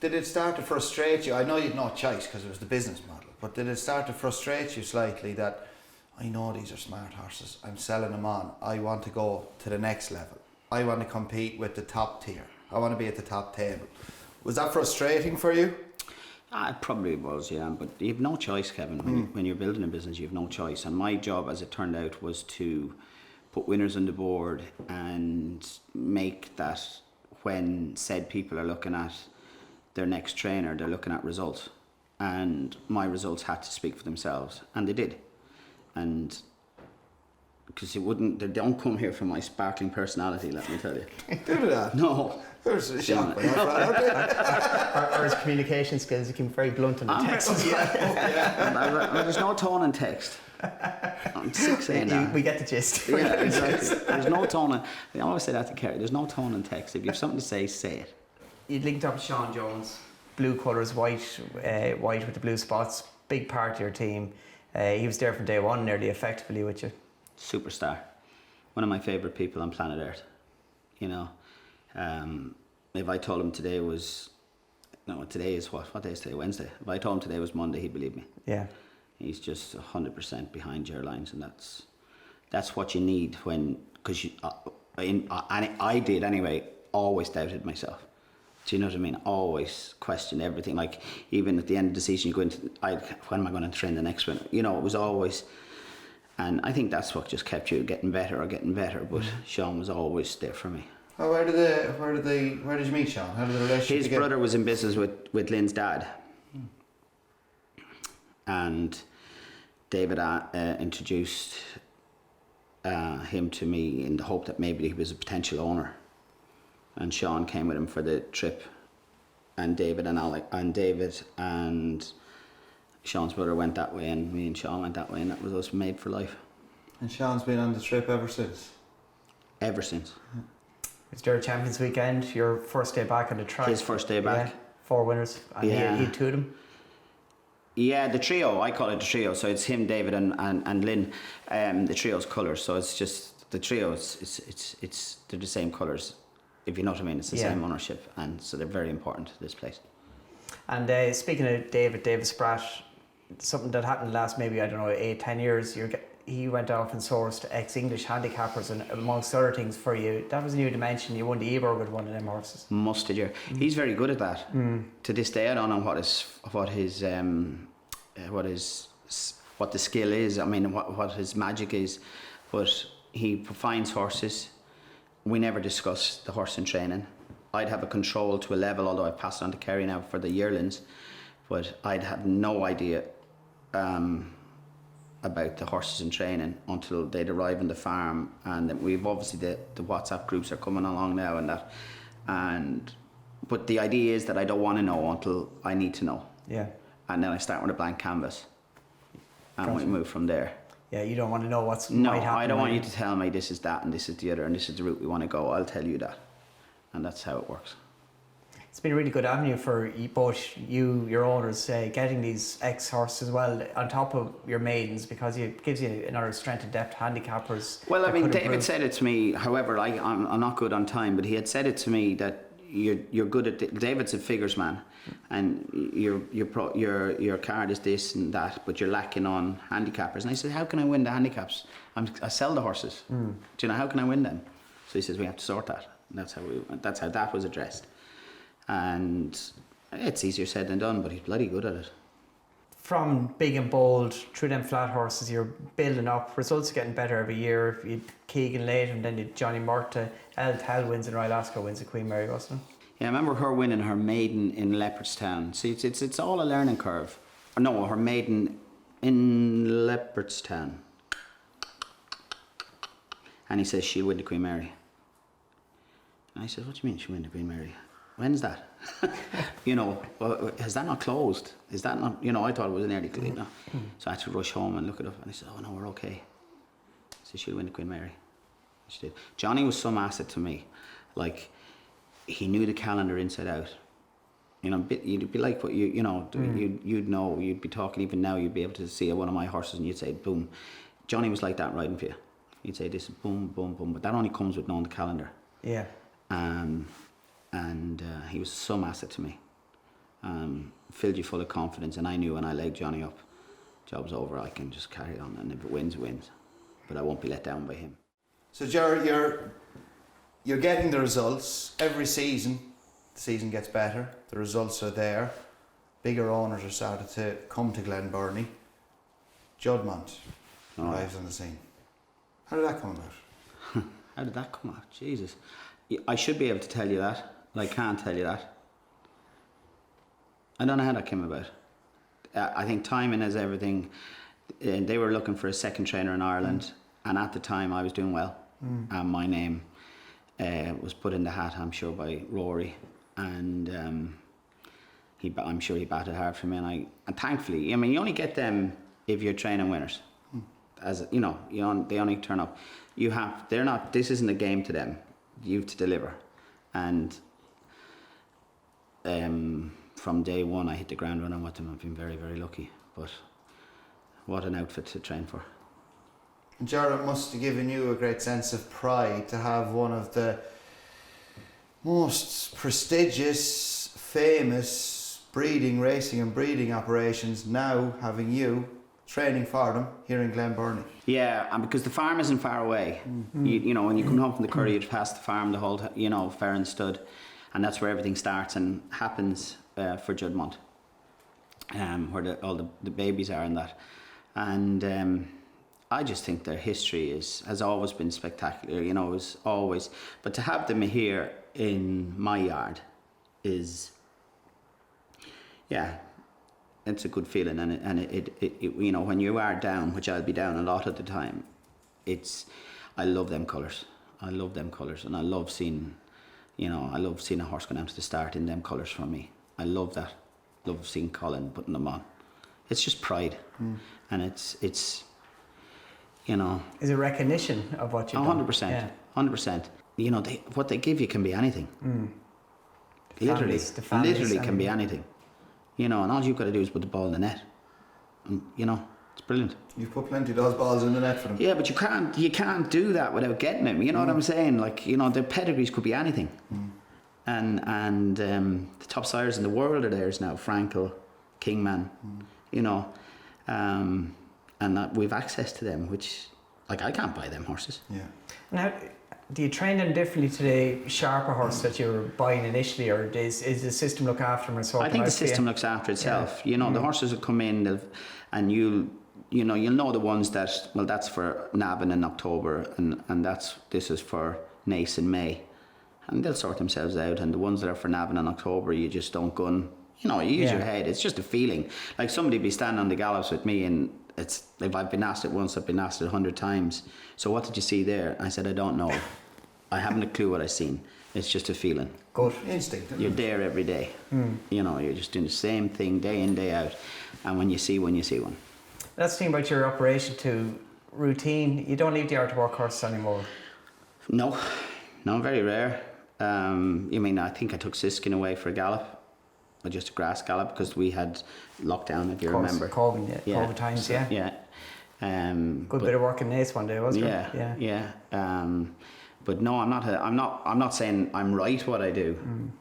did it start to frustrate you? I know you'd no choice because it was the business model, but did it start to frustrate you slightly that I know these are smart horses, I'm selling them on, I want to go to the next level, I want to compete with the top tier, I want to be at the top table? Was that frustrating for you? It probably was, yeah. But you have no choice, Kevin. When you're building a business, you have no choice. And my job, as it turned out, was to put winners on the board and make that when said people are looking at their next trainer, they're looking at results. And my results had to speak for themselves. And they did. And because they don't come here from my sparkling personality, let me tell you. Do that? No. There's a shock. Or his communication skills, he can be very blunt in the text. There's no tone in text. I'm sick saying that. We get the gist. Yeah, exactly. There's no tone in, I always say that to Kerry, there's no tone in text. If you have something to say it. You linked up with Sean Jones, blue colours, white with the blue spots, big part of your team. He was there from day one, nearly effectively with you. Superstar. One of my favourite people on planet Earth. You know, if I told him today is what day is today? Wednesday. If I told him today was Monday, he'd believe me. Yeah. He's just 100% behind Ger Lyons, and that's what you need because I did anyway. Always doubted myself. Do you know what I mean? Always questioned everything. Like even at the end of the season, you go into when am I going to train the next one? You know, it was always. And I think that's what just kept you getting better. But Sean was always there for me. Oh, where did you meet Sean? How did the relationship His brother was in business with Lynn's dad. And David introduced him to me in the hope that maybe he was a potential owner. And Sean came with him for the trip. And David and Sean's brother went that way, and me and Sean went that way, and that was us made for life. And Sean's been on the trip ever since? Ever since. It's their Champions Weekend, your first day back on the track. His first day back. Yeah, 4 winners, and he had 2 of them. Yeah, the trio, I call it the trio, so it's him, David and Lynn. The trio's colours, so it's just the trio, they're the same colours, if you know what I mean. It's the same ownership, and so they're very important to this place. And speaking of David Spratt, something that happened the last maybe 8-10 years, he went off and sourced ex-English handicappers, and amongst other things for you, that was a new dimension. You won the Ebor with one of them horses. Mustard year. He's very good at that. To this day, I don't know what the skill is. I mean, what his magic is, but he finds horses. We never discuss the horse in training. I'd have a control to a level, although I passed on to Kerry now for the yearlings, but I'd have no idea about the horses in training until they'd arrive on the farm. And we've obviously the WhatsApp groups are coming along now and that, but the idea is that I don't want to know until I need to know. Yeah. And then I start with a blank canvas, and we move from there. Yeah, you don't want to know what's no, might happen. I don't want you to tell me this is that and this is the other and this is the route we want to go. I'll tell you that, and that's how it works. It's been a really good avenue for both your owners, getting these ex-horses as well on top of your maidens, because it gives you another strength and depth handicappers. Well, I mean, David said it to me. However, I'm not good on time, but he had said it to me that you're good at David's a figures man, and your card is this and that, but you're lacking on handicappers. And I said, how can I win the handicaps? I sell the horses. Do you know how can I win them? So he says we have to sort that. And that's how that was addressed. And it's easier said than done, but he's bloody good at it. From big and bold through them flat horses, you're building up. Results are getting better every year. You had Keegan late, and then you had Johnny Murta. El Tal wins and Royal Ascot wins at Queen Mary, wasn't it? Yeah, I remember her winning her maiden in Leopardstown. See, it's all a learning curve. No, her maiden in Leopardstown. And he says she'll win the Queen Mary. And I said, what do you mean she'll win the Queen Mary? When's that? Has that not closed? Is that not, I thought it was nearly clean. No. So I had to rush home and look it up. And I said, oh no, we're okay. So she'll win the Queen Mary. She did. Johnny was some asset to me. Like, he knew the calendar inside out. You'd be like what you'd know, you'd be talking even now, you'd be able to see one of my horses and you'd say, boom. Johnny was like that riding for you. He'd say this, boom, boom, boom. But that only comes with knowing the calendar. Yeah. And he was some asset to me. Filled you full of confidence, and I knew when I legged Johnny up, job's over, I can just carry on, and if it wins, it wins. But I won't be let down by him. So Ger, you're getting the results every season. The season gets better, the results are there. bigger owners are started to come to Glenburnie, Juddmonte arrives on the scene. How did that come about? How did that come out? Jesus. I should be able to tell you that, but I can't tell you that. I don't know how that came about. I think timing is everything. They were looking for a second trainer in Ireland, and at the time I was doing well. And my name was put in the hat, I'm sure, by Rory, and I'm sure he batted hard for me. And thankfully, I mean, you only get them if you're training winners. As you know, they only turn up. They're not. This isn't a game to them. You have to deliver, and from day one, I hit the ground running with them. I've been very, very lucky. But what an outfit to train for. Ger, it must have given you a great sense of pride to have one of the most prestigious, famous racing and breeding operations now having you training for them here in Glenburnie. Yeah, and because the farm isn't far away. You know, when you come home from the Curry, you pass the farm, the whole, fair and stud, and that's where everything starts and happens for Juddmonte, where all the babies are and that. And I just think their history has always been spectacular, it was always. But to have them here in my yard is, it's a good feeling. And it when you are down, which I'll be down a lot of the time, I love them colours. I love them colours, and I love seeing, I love seeing a horse go down to the start in them colours for me. I love that. Love seeing Colin putting them on. It's just pride, and it's. Is it recognition of what you've done? 100%. 100%. What they give you can be anything. The families, literally can be anything. And all you've got to do is put the ball in the net. And, it's brilliant. You've put plenty of those balls in the net for them. Yeah, but you can't do that without getting them. You know what I'm saying? Like, their pedigrees could be anything. And the top sires in the world are theirs now. Frankel, Kingman, and that we've access to them, which, like, I can't buy them horses. Yeah. And how do you train them differently to the sharper horse that you were buying initially, or is the system look after them and sort I think the system looks after itself. The horses will come in, and you'll know the ones that, well, that's for Navan in October, and this is for Naas in May, and they'll sort themselves out. And the ones that are for Navan in October, you just don't gun. You use your head. It's just a feeling. Like, somebody be standing on the gallops with me, and it's, if I've been asked it once, I've been asked it 100 times. So what did you see there? I said, I don't know. I haven't a clue what I've seen. It's just a feeling. Good instinct. You're there every day. You're just doing the same thing day in, day out. And when you see one, you see one. That's the thing about your operation to routine. You don't leave the yard to work horses anymore. No, very rare. I think I took Siskin away for a gallop. Just a grass gallop, because we had lockdown, if you remember. COVID times, Yeah. Good bit of work in Naas one day, wasn't it? Yeah. But no, I'm not saying I'm right what I do,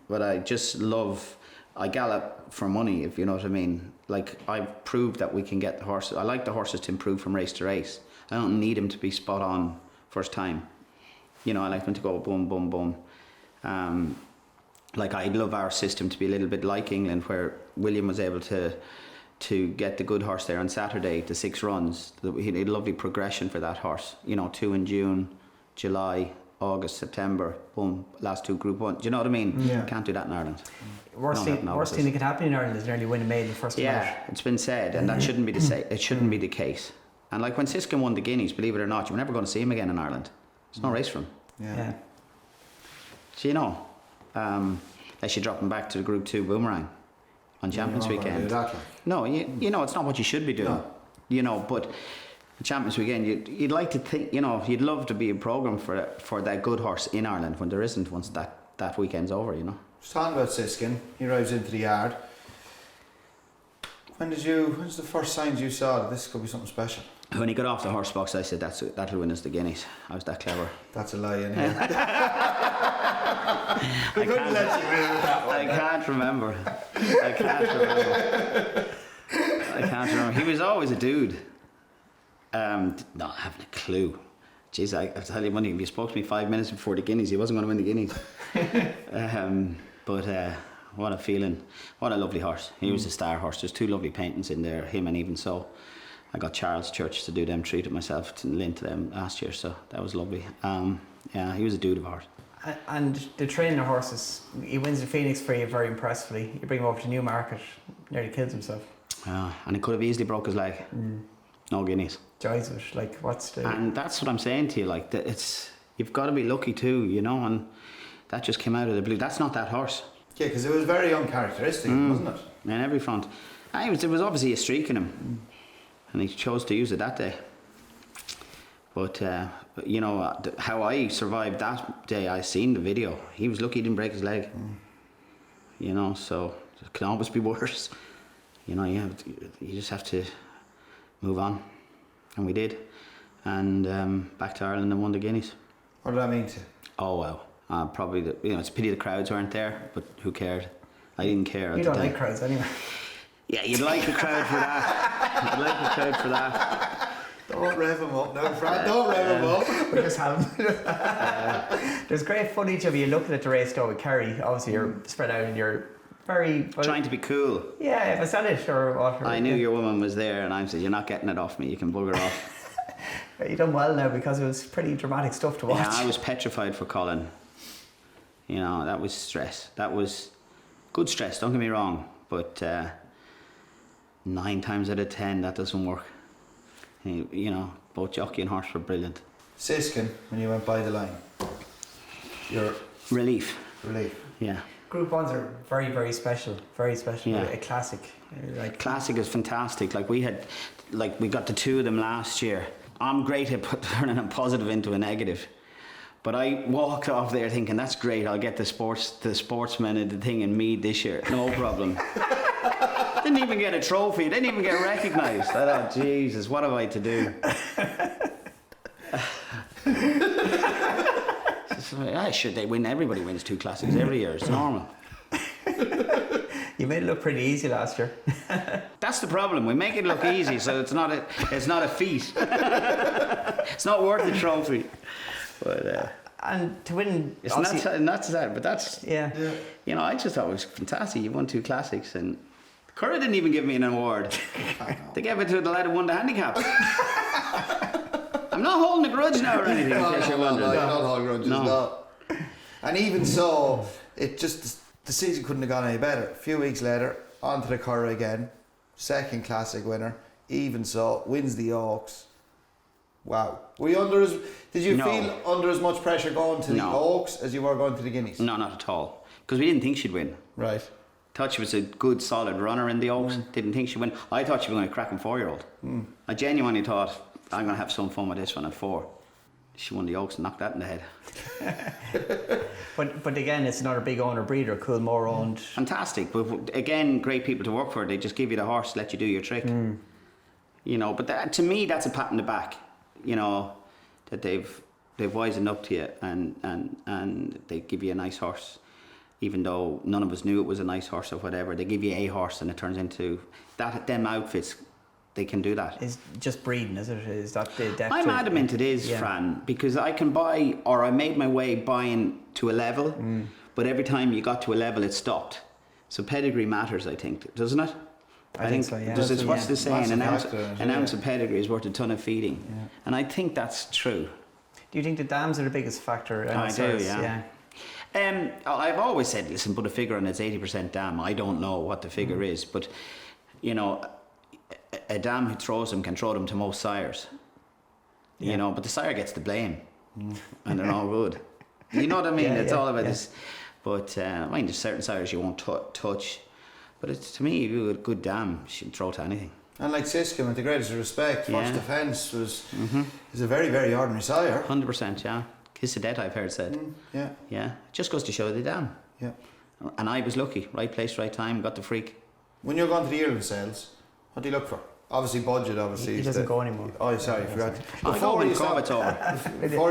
but I just love. I gallop for money, if you know what I mean. Like, I've proved that we can get the horses. I like the horses to improve from race to race. I don't need them to be spot on first time. I like them to go boom, boom, boom. Like, I'd love our system to be a little bit like England, where William was able to get the good horse there on Saturday to 6 runs. He had a lovely progression for that horse. 2 in June, July, August, September, boom, last 2 Group 1. Do you know what I mean? Yeah. Can't do that in Ireland. Worst thing that could happen in Ireland is nearly win a maiden first time out. It's been said, and that shouldn't be it shouldn't be the case. And like, when Siskin won the Guineas, believe it or not, you were never going to see him again in Ireland. There's no race for him. Yeah. So, unless you drop him back to the Group 2 Boomerang on Champions Weekend. No, it's not what you should be doing. No. But Champions Weekend, you'd like to think, you'd love to be a programme for that good horse in Ireland, when there isn't once that weekend's over. Just talking about Siskin, he arrives into the yard. When's the first signs you saw that this could be something special? When he got off the horse box, I said, that'll win us the Guineas. I was that clever. That's a lie, anyway. I couldn't let you win with that one. I can't remember. He was always a dude. Not having a clue. Jeez, I tell you, if you spoke to me 5 minutes before the Guineas, he wasn't going to win the Guineas. But what a feeling. What a lovely horse. He was a star horse. There's 2 lovely paintings in there, him and Even So. I got Charles Church to do them, treated myself to lend to them last year, so that was lovely. Yeah, he was a dude of a horse. And the training of horses, he wins the Phoenix for you very impressively. You bring him over to Newmarket, nearly kills himself. And he could have easily broke his leg. No guineas. Joys of it, like what's the... And that's what I'm saying to you, like, you've got to be lucky too, you know, and that just came out of the blue. That's not that horse. Yeah, because it was very uncharacteristic, wasn't it? In every front. There was obviously a streak in him, and he chose to use it that day. But, you know, how I survived that day, I seen the video. He was lucky he didn't break his leg. You know, so it can always be worse. You know, you just have to move on. And we did. And back to Ireland and won the Guineas. What did that mean to you? Oh, wow. Probably, it's a pity the crowds weren't there, but who cared? I didn't care. You don't like crowds anyway. Yeah, you'd like a crowd for that. You'd like a crowd for that. Don't rev him up now, Fran. Don't rev him up. We just have There's great footage of you looking at the race though with Kerry. Obviously, you're spread out and you're very... Trying to be cool. Yeah, was that it or what? I knew your woman was there and I said, you're not getting it off me, you can bugger off. You done well now because it was pretty dramatic stuff to watch. Yeah, I was petrified for Colin. You know, that was stress. That was good stress, don't get me wrong. But 9 times out of 10, that doesn't work. You know, both jockey and horse were brilliant. Siskin, when you went by the line, your relief. Yeah. Group 1s are very, very special. Very special. Yeah. A classic. Classic is fantastic. We got the 2 of them last year. I'm great at turning a positive into a negative. But I walked off there thinking, that's great, I'll get the sportsman and the thing in Mead this year. No problem. Didn't even get a trophy, didn't even get recognised. I thought, Jesus, what have I to do? Should they win? Everybody wins 2 classics every year, it's normal. You made it look pretty easy last year. That's the problem, we make it look easy, so it's not a feat. It's not worth the trophy. But, and to win... It's not sad, but that's... Yeah. You know, I just thought it was fantastic. You won 2 classics and... Curra didn't even give me an award. They gave it to the lad who won the handicap. I'm not holding a grudge now or anything. No, you're not holding grudges, no. And even so, the season couldn't have gone any better. A few weeks later, on to the Curra again. 2nd classic winner. Even so, wins the Oaks. Wow. Were you did you feel under as much pressure going to the Oaks as you were going to the Guineas? No, not at all. Because we didn't think she'd win. Right. Thought she was a good, solid runner in the Oaks. Didn't think she'd win. I thought she was going to crack a 4-year-old. I genuinely thought, I'm going to have some fun with this one at 4. She won the Oaks and knocked that in the head. But again, it's another big owner breeder, Coolmore owned. Fantastic. But again, great people to work for. They just give you the horse, let you do your trick. You know, but to me, that's a pat on the back. You know, that they've wisened up to you and they give you a nice horse, even though none of us knew it was a nice horse or whatever. They give you a horse and it turns into that. Them outfits, they can do that. It's just breeding, is it? Is that the depth? I'm adamant it is, Fran, because I can buy, or I made my way buying to a level, but every time you got to a level, it stopped. So pedigree matters, I think, doesn't it? I think so, yeah. What's the saying? An ounce of pedigree is worth a ton of feeding. Yeah. And I think that's true. Do you think the dams are the biggest factor? I do, yeah. I've always said, listen, put a figure on it's 80% dam. I don't know what the figure is, but, you know, a dam who throws them can throw them to most sires. You know, but the sire gets the blame. And they're all good. You know what I mean? It's all about this. But, I mean, there's certain sires you won't touch. But to me, a good dam, she can throw to anything. And like Siskin, with the greatest respect, First Defence is a very, very ordinary sire. 100%, yeah. Kiss of death, I've heard said. Yeah. It just goes to show the dam. Yeah. And I was lucky. Right place, right time, got the freak. When you're going to the yearling sales, what do you look for? Obviously budget, obviously. He doesn't go anymore. Oh, sorry, I forgot. Before he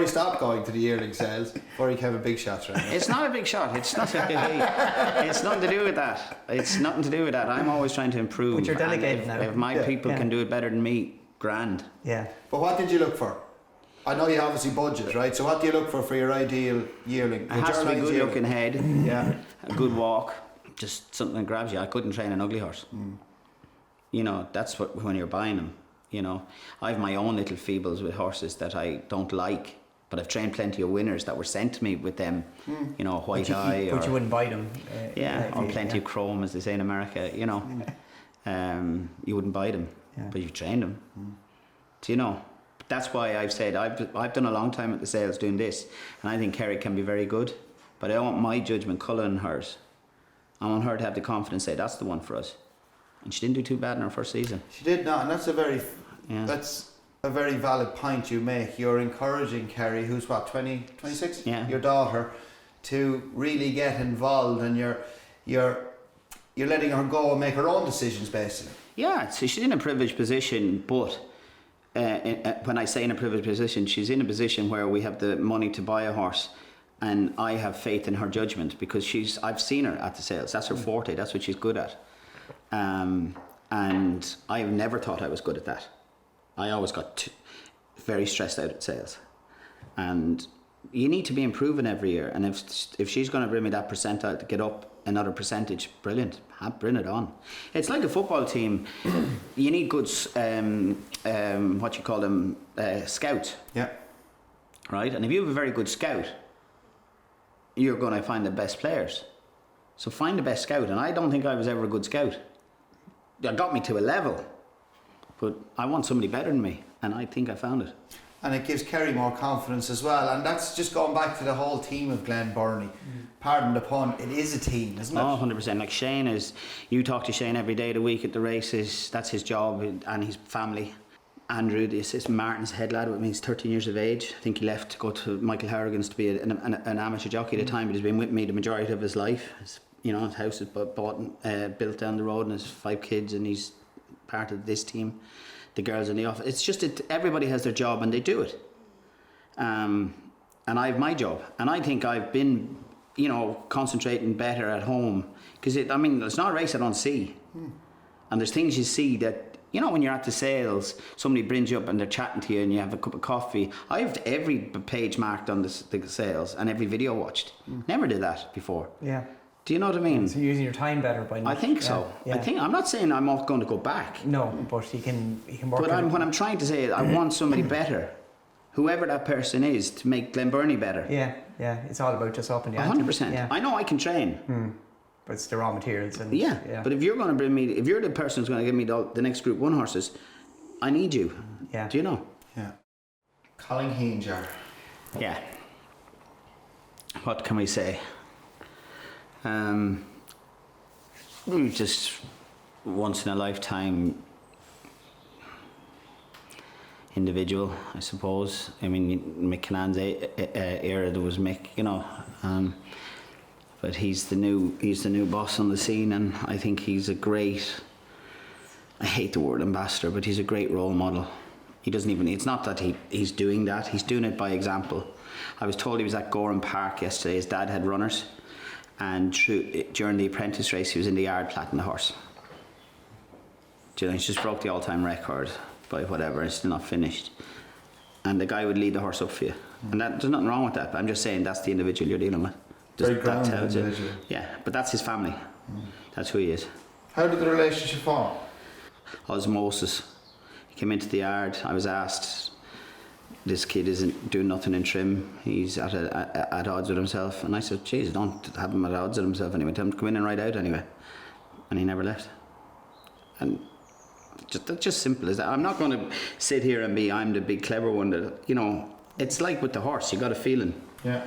stopped going to the yearling sales, before he became a big shot around. It's not a big shot. It's nothing to do with that. It's nothing to do with that. I'm always trying to improve. But you're delegating now. If my people can do it better than me, grand. Yeah. But what did you look for? I know you obviously budget, right? So what do you look for your ideal yearling? It has to be a good looking head. Yeah. A good walk. just something that grabs you. I couldn't train an ugly horse. You know, that's what when you're buying them. You know, I have my own little feebles with horses that I don't like, but I've trained plenty of winners that were sent to me with them. You know, white eye, but you wouldn't buy them. or plenty of chrome, as they say in America. You know, you wouldn't buy them, but you trained them. Do you know? That's why I've said I've done a long time at the sales doing this, and I think Kerry can be very good, but I want my judgment colour in hers. I want her to have the confidence to say that's the one for us. And she didn't do too bad in her first season. She did not, and that's a very valid point you make. You're encouraging Kerry, who's what, 26? Your daughter, to really get involved, and you're letting her go and make her own decisions, basically. Yeah, so she's in a privileged position, but when I say in a privileged position, she's in a position where we have the money to buy a horse, and I have faith in her judgment because I've seen her at the sales. That's her forte. That's what she's good at. And I've never thought I was good at that. I always got very stressed out at sales, and you need to be improving every year. And if she's going to bring me that percentile to get up another percentage, brilliant. Bring it on. It's like a football team. You need good what you call them, scouts. Yeah. Right, and if you have a very good scout, you're going to find the best players. So find the best scout, and I don't think I was ever a good scout. That got me to a level, but I want somebody better than me, and I think I found it. And it gives Kerry more confidence as well, and that's just going back to the whole team of Glenburnie. Pardon the pun, it is a team, isn't it? Oh, 100%. Like Shane is, you talk to Shane every day of the week at the races, that's his job and his family. Andrew, the assistant Martin's head lad with me, he's 13 years of age. I think he left to go to Michael Harrigan's to be an amateur jockey at the time, but he's been with me the majority of his life. You know, his house is built down the road, and has 5 kids, and he's part of this team. The girls in the office. It's just that everybody has their job and they do it. And I have my job, and I think I've been, you know, concentrating better at home because it's not a race I don't see, and there's things you see that. You know, when you're at the sales, somebody brings you up and they're chatting to you and you have a cup of coffee. I have every page marked on the sales and every video watched. Never did that before. Yeah. Do you know what I mean? So you're using your time better by now. I think so. Yeah. I'm not saying I'm not going to go back. No, but you can work. But what I'm trying to say is I want somebody better, whoever that person is, to make Glenburnie better. Yeah. It's all about just up and down. 100%. Yeah. I know I can train. But it's the raw materials. And yeah. But if you're going to bring me, if you're the person who's going to give me the next Group 1 horses, I need you. Yeah. Do you know? Yeah. Colin Ger. Yeah. What can we say? Just once in a lifetime individual, I suppose. I mean, Mick Cannan's era, there was Mick, you know. But he's the new boss on the scene, and I think he's a great, I hate the word ambassador, but he's a great role model. He doesn't even, it's not that he's doing that, he's doing it by example. I was told he was at Gorham Park yesterday, his dad had runners, and during the apprentice race he was in the yard platting the horse. Do you know, he just broke the all-time record by whatever, it's still not finished. And the guy would lead the horse up for you. And there's nothing wrong with that, but I'm just saying that's the individual you're dealing with. Very grounded individual. Yeah, but that's his family. That's who he is. How did the relationship form? Osmosis. He came into the yard. I was asked, this kid isn't doing nothing in trim. He's at odds with himself. And I said, geez, don't have him at odds with himself anyway. Tell him to come in and ride out anyway. And he never left. And that's just simple as that. I'm not going to sit here and I'm the big clever one that, you know, it's like with the horse. You got a feeling. Yeah.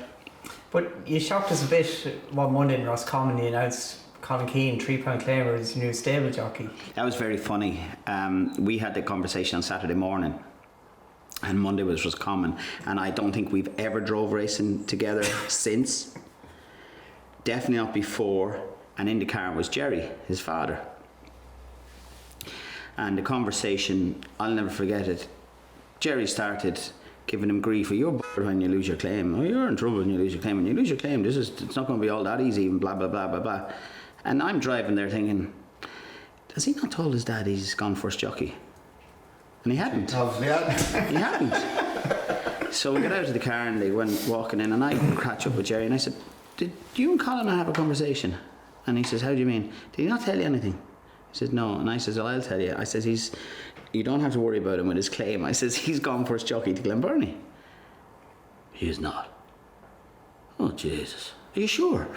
But you shocked us a bit one Monday in Roscommon. You announced Colin Keane, 3 pound claimer, as your new stable jockey. That was very funny. We had the conversation on Saturday morning, and Monday was Roscommon, and I don't think we've ever drove racing together since. Definitely not before. And in the car was Jerry, his father. And the conversation, I'll never forget it. Jerry started giving him grief. Oh, you're bored when you lose your claim. Oh, you're in trouble when you lose your claim. When you lose your claim, it's not going to be all that easy, and blah, blah, blah, blah, blah. And I'm driving there thinking, has he not told his dad he's gone first jockey? And he hadn't. Obviously hadn't. He hadn't. So we got out of the car and they went walking in, and I catch up with Jerry and I said, did you and Colin have a conversation? And he says, how do you mean? Did he not tell you anything? He says, no. And I says, well, I'll tell you. I says, you don't have to worry about him with his claim. I says, he's gone first jockey to Glenburnie. He is not. Oh, Jesus. Are you sure?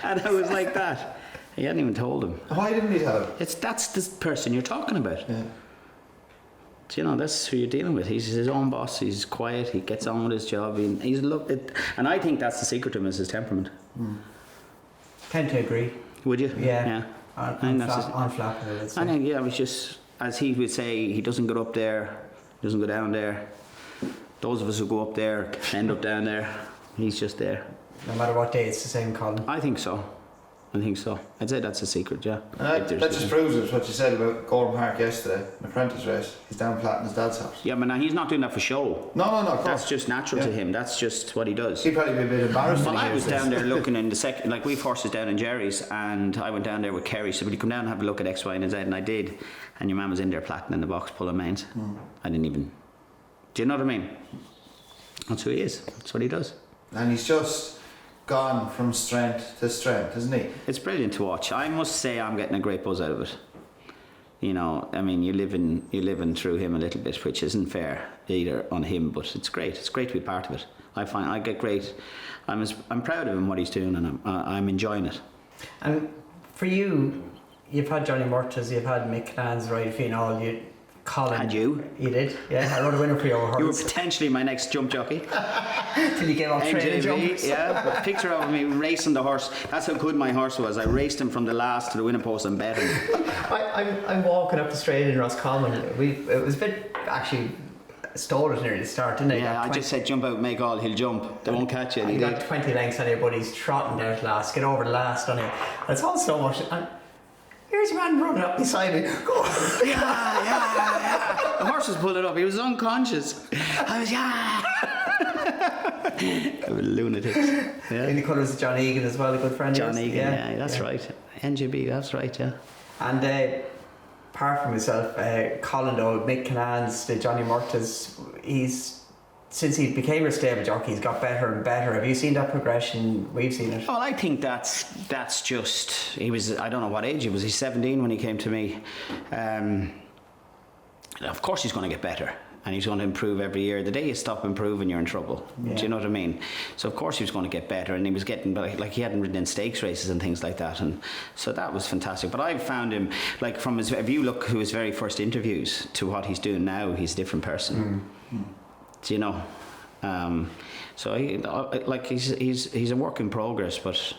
And I was like that. He hadn't even told him. Why didn't he tell him? That's the person you're talking about. Yeah. Do you know, that's who you're dealing with. He's his own boss. He's quiet. He gets on with his job. He's looked at, and I think that's the secret to him, is his temperament. Tend to agree. Would you? Yeah. On flat. I think, yeah, it was just, as he would say, he doesn't go up there, he doesn't go down there. Those of us who go up there end up down there. He's just there. No matter what day, it's the same, Colin. I think so. I'd say that's a secret, yeah. That just proves it, what you said about Gordon Park yesterday, an apprentice race. He's down flat in his dad's house. Yeah, but now he's not doing that for show. No, of course. That's just natural to him. That's just what he does. He'd probably be a bit embarrassed. Well, I was down there looking in the second, like we've horses down in Jerry's, and I went down there with Kerry. So, will you come down and have a look at X, Y, and Z? And I did. And your man was in there platting in the box, pulling mains. I didn't even. Do you know what I mean? That's who he is. That's what he does. And he's just gone from strength to strength, isn't he? It's brilliant to watch. I must say, I'm getting a great buzz out of it. You know, I mean, you're living through him a little bit, which isn't fair either on him, but it's great. It's great to be part of it. I get great. I'm proud of him, what he's doing, and I'm enjoying it. And for you, you've had Johnny Murtaghs, you've had Mick Cann's, right, Fionnall, Colin. Had you? You did, yeah. I wrote a winner for your horse. You were potentially my next jump jockey. Till you gave up training jumpers. Yeah, a picture of me racing the horse. That's how good my horse was. I raced him from the last to the winning post and bet him. I'm walking up the straight in Roscommon. It was a bit, actually, stalled it near the start, didn't it? Yeah, I just said jump out, make all, he'll jump. They won't catch you. He got 20 lengths on you, but he's trotting down to last. Get over the last on you. And it's all so much. And here's your man running up beside me. Go. Yeah. The horse was pulling up. He was unconscious. I was, I was lunatics. Yeah. In the colours of John Egan as well, a good friend. John Egan, yeah, that's right. NGB, that's right, yeah. And apart from myself, Colin though, Mick Cann's, the Johnny Murtaghs, since he became a stable jockey, he's got better and better. Have you seen that progression? We've seen it. Well, I think that's just, he was, I don't know what age he was. He's 17 when he came to me. Of course he's going to get better, and he's going to improve every year. The day you stop improving, you're in trouble. Yeah. Do you know what I mean? So of course he was going to get better, and he was getting, like he hadn't ridden in stakes races and things like that, and so that was fantastic. But I found him, like from his, if you look to his very first interviews to what he's doing now, he's a different person. Do you know? So he's a work in progress, but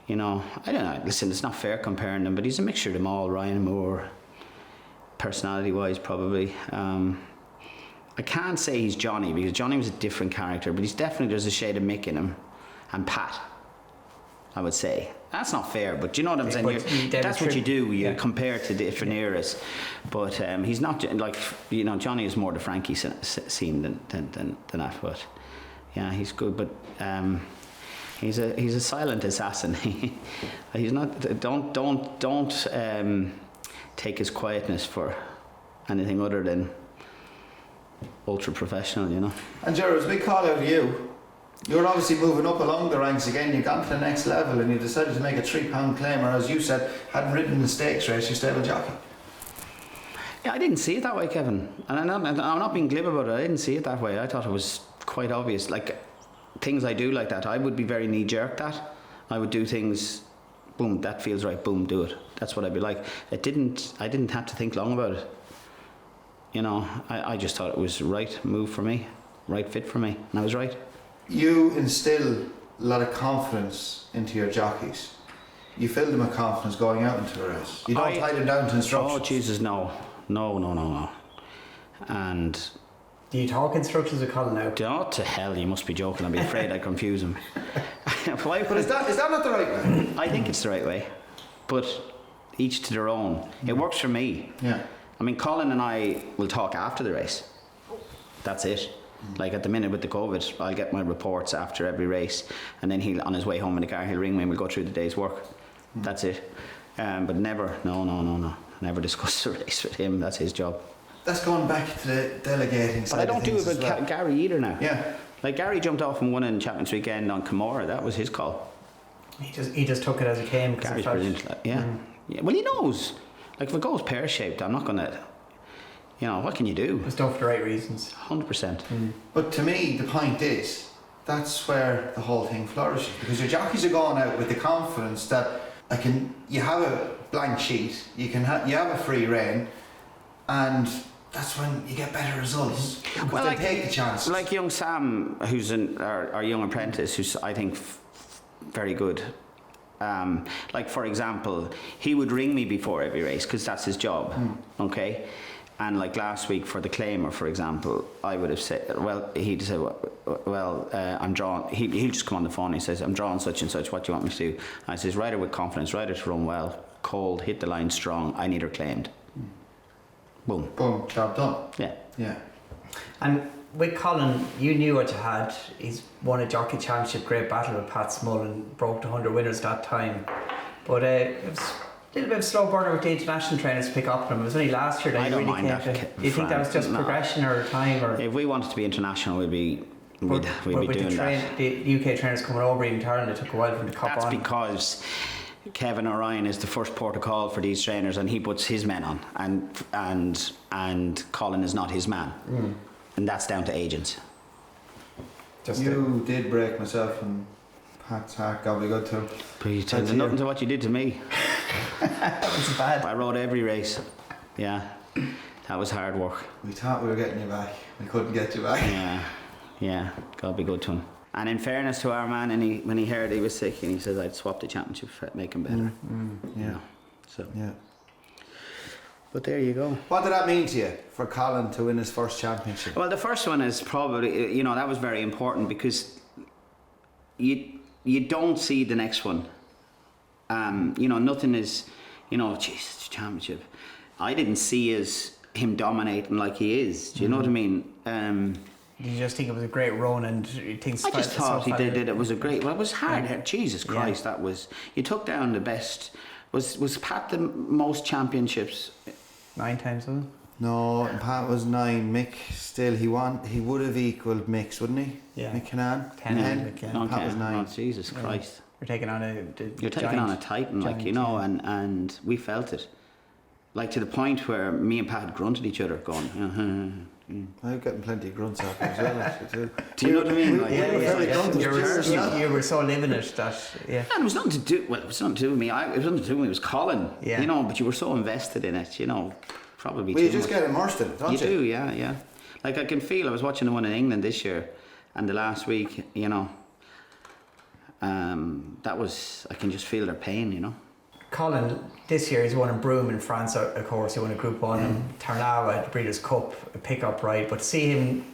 you know, I don't know. Listen, it's not fair comparing them, but he's a mixture of them all. Ryan Moore, personality-wise, probably. I can't say he's Johnny, because Johnny was a different character, but he's definitely, there's a shade of Mick in him, and Pat, I would say. That's not fair, but do you know what I'm saying? That's what you do. You compare to different eras, but he's not like, you know, Johnny is more the Frankie scene than that. But yeah, he's good. But he's a silent assassin. He's not. Don't take his quietness for anything other than ultra professional. You know. And Ger, it was a big call out of you. You're obviously moving up along the ranks again. You've gone to the next level, and you decided to make a £3 claim, or as you said, hadn't ridden in the stakes race, you're stable jockey. Yeah, I didn't see it that way, Kevin. And I'm not being glib about it. I didn't see it that way. I thought it was quite obvious. Like things I do like that, I would be very knee-jerk. That I would do things. Boom, that feels right. Boom, do it. That's what I'd be like. I didn't have to think long about it. You know, I just thought it was right move for me, right fit for me, and I was right. You instill a lot of confidence into your jockeys. You fill them with confidence going out into a race. You don't tie them down to instructions. Oh Jesus, no. And do you talk instructions with Colin now? Oh, to hell, you must be joking. I'd be afraid I'd confuse him. But is that not the right way? I think it's the right way, but each to their own. It works for me. Yeah. I mean, Colin and I will talk after the race. That's it. Like at the minute with the COVID, I'll get my reports after every race, and then he'll, on his way home in the car, he'll ring me and we'll go through the day's work. That's it. But never, no. Never discuss the race with him. That's his job. That's going back to the delegating side. But I don't do it with Gary either now. Yeah. Like Gary jumped off and won in Champions Weekend on Camorra. That was his call. He just took it as it came. Gary's brilliant. Like, yeah. Yeah. Well, he knows. Like if it goes pear-shaped, I'm not gonna. You know, what can you do? It's done for the right reasons. 100%. But to me, the point is, that's where the whole thing flourishes, because your jockeys are going out with the confidence that you have a blank sheet, you have a free rein, and that's when you get better results. Well, they take the chances. Like young Sam, who's our young apprentice, who's I think very good. Like for example, he would ring me before every race because that's his job. Okay. And like last week for the claimer, for example, I would have said, well, he'd say, well, I'm drawn. He'll just come on the phone. He says, I'm drawing such and such. What do you want me to do? And I says, ride her with confidence, ride her to run well, cold, hit the line strong. I need her claimed. Boom. Boom. Job done. Yeah. Yeah. And with Colin, you knew what you had. He's won a jockey championship, great battle with Pat Smullen, broke the 100 winners that time. But it was a little bit of slow burner with the international trainers to pick up on him. It was only last year that I you don't really mind came that. to. Do you think that was just progression or time? Or if we wanted to be international, we'd be doing that. The UK trainers coming over even to Ireland, it took a while for them to cop That's on. because Kevin O'Ryan is the first port of call for these trainers, and he puts his men on, and Colin is not his man, and that's down to agents. You did break myself and Pat's heart, got me good too. But you tell nothing to what you did to me. That was bad. I rode every race. Yeah, that was hard work. We thought we were getting you back. We couldn't get you back. Yeah, gotta be good to him. And in fairness to our man, and when he heard he was sick, and he says I'd swap the championship for it, make him better. Yeah. You know, so. Yeah. But there you go. What did that mean to you for Colin to win his first championship? Well, the first one is probably, that was very important because you don't see the next one. Nothing is, Jesus, championship. I didn't see him dominating like he is. Do you know what I mean? Did you just think it was a great run and things? I just thought he did it. It was a great. Well, it was hard. Yeah. Jesus Christ, that was. You took down the best. Was Pat the most championships? 9 times, wasn't it? No, Pat was 9. Mick still he would have equalled Mick's, wouldn't he? Yeah. Mick Canaan. 10. Pat was 9. Oh, Jesus Christ. You're taking on a titan, and we felt it. Like to the point where me and Pat grunted at each other, going. I'm getting plenty of grunts out as well, actually, too. Do you know what I mean? You were so living it that, yeah. And it was nothing to do. Well, it was nothing to do with me. It was nothing to do with me. It was Colin. Yeah. But you were so invested in it. Probably. Well, you just get immersed in it, don't you? You do, yeah. Like I can feel. I was watching the one in England this year, and the last week, that was. I can just feel their pain, Colin, this year he's won in Broome in France, of course. He won a Group 1 in Tarnawa at the Breeders' Cup, a pick-up ride. But to see him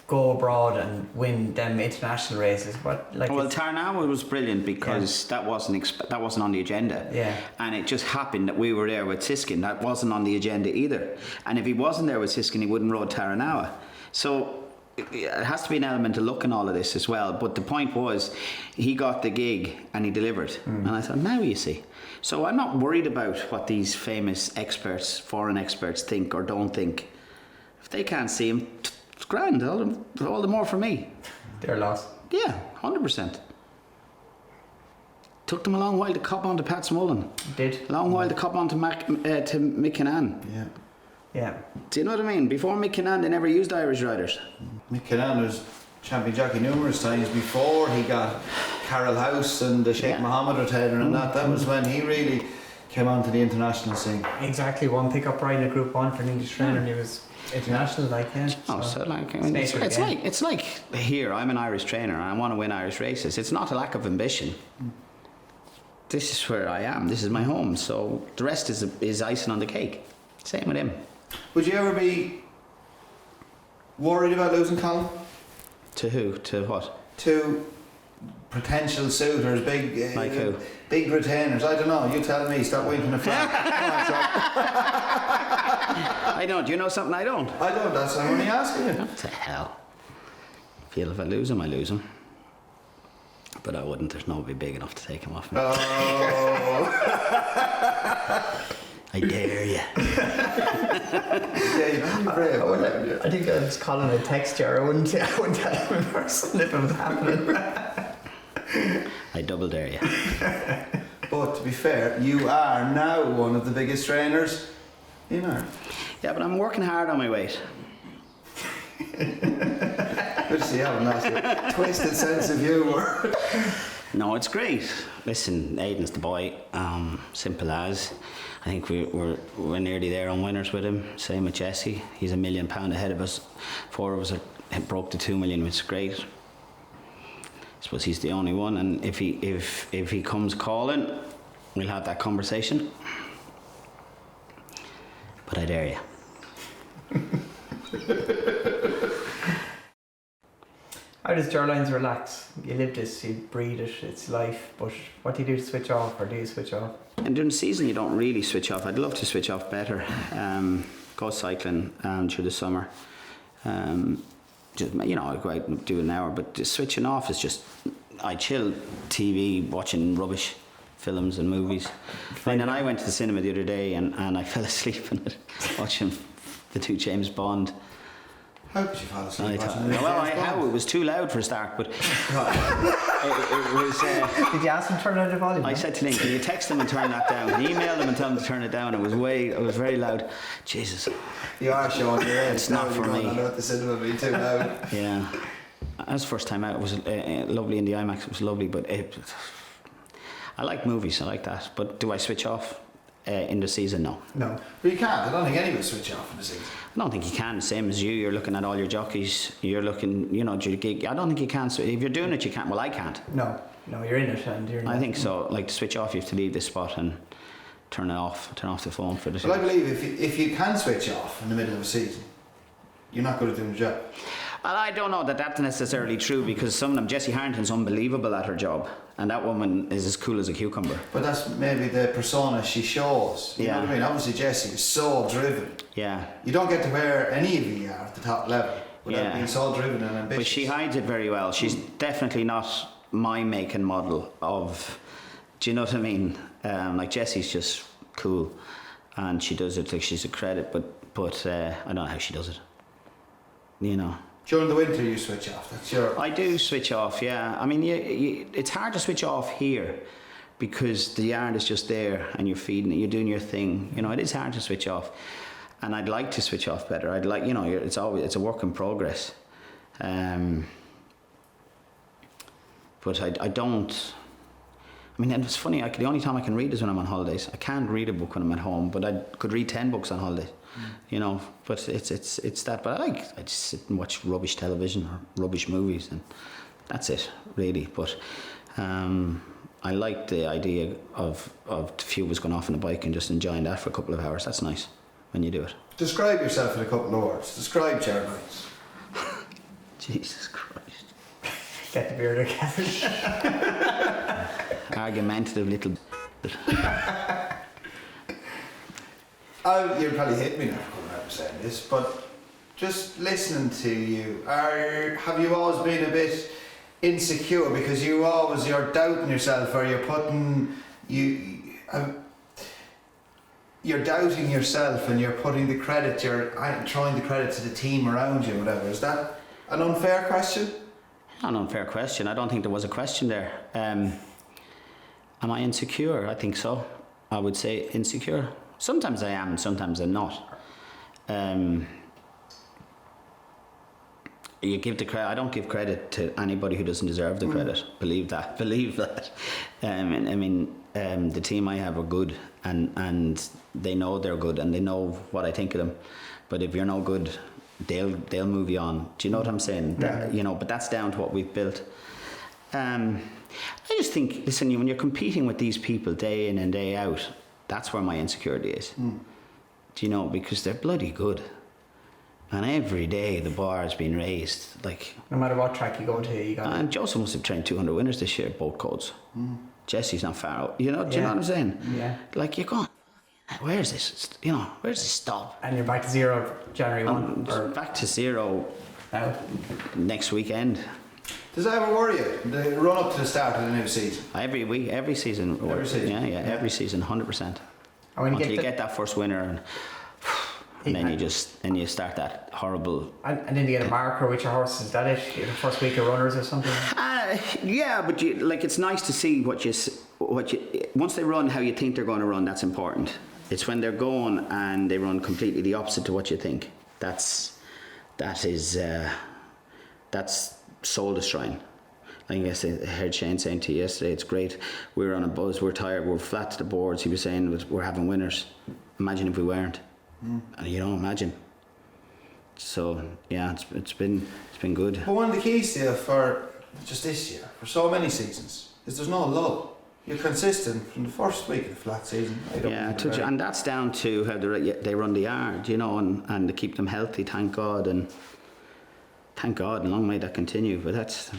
go abroad and win them international races, Tarnawa was brilliant because that wasn't on the agenda. Yeah. And it just happened that we were there with Siskin. That wasn't on the agenda either. And if he wasn't there with Siskin, he wouldn't rode Tarnawa. So it has to be an element to look in all of this as well. But the point was, he got the gig and he delivered. And I thought, now you see. So I'm not worried about what these famous experts, foreign experts, think or don't think. If they can't see him, it's grand. All the more for me. Their loss. Yeah, 100%. Took them a long while to cop on to Pat Smullen. Did. A long while to cop on to Mick Canaan. Yeah. Yeah. Do you know what I mean? Before Mick Canaan, they never used Irish riders. Mick Canaan was champion jockey numerous times before he got Carroll House and the Sheikh Mohammed retainer and that. That was when he really came onto the international scene. Exactly, one pick-up ride in a Group 1 for an English trainer, and he was international, it's like here. I'm an Irish trainer and I want to win Irish races. It's not a lack of ambition. This is where I am. This is my home. So the rest is icing on the cake. Same with him. Would you ever be worried about losing Colin? To who? To what? To potential suitors, big like who? Big retainers. I don't know. You tell me. Stop winking a flag. I don't. Do you know something I don't? I don't. That's I'm only asking you. What the hell? Feel if I lose him, I lose him. But I wouldn't. There's nobody big enough to take him off me. Oh. I dare you. I think I was calling a text here. I wouldn't tell him in person if it was happening. I I double dare you. But to be fair, you are now one of the biggest trainers in Ireland. Yeah, but I'm working hard on my weight. Good to see you having that twisted sense of humour. No, it's great. Listen, Aidan's the boy. Simple as. I think we're nearly there on winners with him. Same with Jesse. He's £1 million ahead of us. 4 of us broke the 2 million, which is great. I suppose he's the only one, and if he comes calling, we'll have that conversation. But I dare you. How does Ger Lyons relax? You live this, you breathe it, it's life, but what do you do to switch off, or do you switch off? And during the season you don't really switch off. I'd love to switch off better. Go cycling through the summer. Just, you know, I go out and do an hour, but just switching off is just, I chill TV watching rubbish films and movies. And then I went to the cinema the other day and I fell asleep in it watching the 2 James Bond. How could you fall asleep watching it? Well, it was too loud for a start, but it was... Did you ask him to turn down the volume? I said to Link, can you text him and turn that down? Can you email him and tell him to turn it down? It was very loud. Jesus. You are showing your age. It's not for me. I know at the cinema being too loud. Yeah. That was the first time out. It was lovely in the IMAX. It was lovely, but I like movies. I like that. But do I switch off in the season? No. No. But you can't. I don't think anyone switch off in the season. I don't think you can. Same as you. You're looking at all your jockeys. You're looking, you know, your gig. I don't think you can. So if you're doing it, you can't. Well, I can't. No, you're in it, and you're. I think so. Like to switch off, you have to leave this spot and turn off the phone for the. Well, I believe if you can switch off in the middle of a season, you're not good at doing the job. Well, I don't know that that's necessarily true, because some of them, Jessie Harrington's unbelievable at her job, and that woman is as cool as a cucumber. But that's maybe the persona she shows. You know Yeah. what I mean? Obviously, Jessie is so driven. Yeah. You don't get to where any of you are at the top level without Yeah. being so driven and ambitious. But she hides it very well. She's definitely not my make and model of, do you know what I mean? Like Jessie's just cool, and she does it like she's a credit, but I don't know how she does it. You know. During the winter, you switch off. That's your. I do switch off, yeah. I mean, it's hard to switch off here because the yard is just there and you're feeding it, you're doing your thing. You know, it is hard to switch off, and I'd like to switch off better. I'd like, you know, it's a work in progress. But I don't. I mean, and it's funny. The only time I can read is when I'm on holidays. I can't read a book when I'm at home, but I could read 10 books on holidays. You know, but it's that. But I just sit and watch rubbish television or rubbish movies, and that's it really. But I like the idea of the few of us going off on a bike and just enjoying that for a couple of hours. That's nice when you do it. Describe yourself in a couple of words. Describe Ger Lyons. Jesus Christ. Get the beard again. Argumentative little. You'll probably hate me now for coming out and saying this, but just listening to you, have you always been a bit insecure because you're doubting yourself, or you're doubting yourself and you're putting the credit, you're throwing the credit to the team around you, whatever. Is that an unfair question? Not an unfair question. I don't think there was a question there. Am I insecure? I think so. I would say insecure. Sometimes I am and sometimes I'm not. You give the credit. I don't give credit to anybody who doesn't deserve the credit. Believe that. The team I have are good, and they know they're good, and they know what I think of them. But if you're no good, they'll move you on. Do you know what I'm saying? Yeah. You know, but that's down to what we've built. I just think, listen, when you're competing with these people day in and day out, that's where my insecurity is. Do you know? Because they're bloody good. And every day the bar has been raised. Like, no matter what track you go to, you got. And Joseph must have trained 200 winners this year, both codes. Jesse's not far out. You know? Do you know what I'm saying? Yeah. Like, you're going, where's this? You know, where's this stop? And you're back to zero January 1. Or back to zero now. next weekend. Does that ever worry you? The run up to the start of the new season? Every week, every season. Every season. Yeah, every season, 100%. And when Until you get that first winner, and then you start that horrible. And then you get a marker with your horse. Is that it? The first week of runners or something? Yeah, but it's nice to see what you once they run how you think they're going to run. That's important. It's when they're going and they run completely the opposite to what you think. That's soul destroying. I guess I heard Shane saying to you yesterday, it's great. We were on a buzz, we're tired, we're flat to the boards. He was saying we're having winners. Imagine if we weren't. And you don't imagine. So yeah, it's been good. But one of the keys to for just this year, for so many seasons, is there's no lull. You're consistent from the first week of the flat season. And that's down to how they run the yard, and to keep them healthy. Thank God, and long may that continue. But that's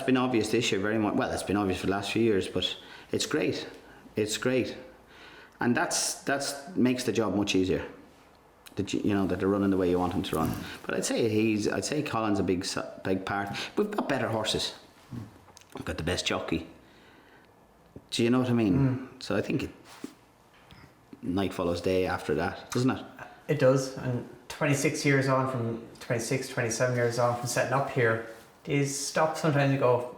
been obvious this year very much. Well, it's been obvious for the last few years, but it's great. It's great, and that's makes the job much easier. That that they're running the way you want them to run. But I'd say Colin's a big part. We've got better horses. We've got the best jockey. Do you know what I mean? So I think night follows day after that, doesn't it? It does. And 26 years on from 26, 27 years on from setting up here, do you stop sometimes and go,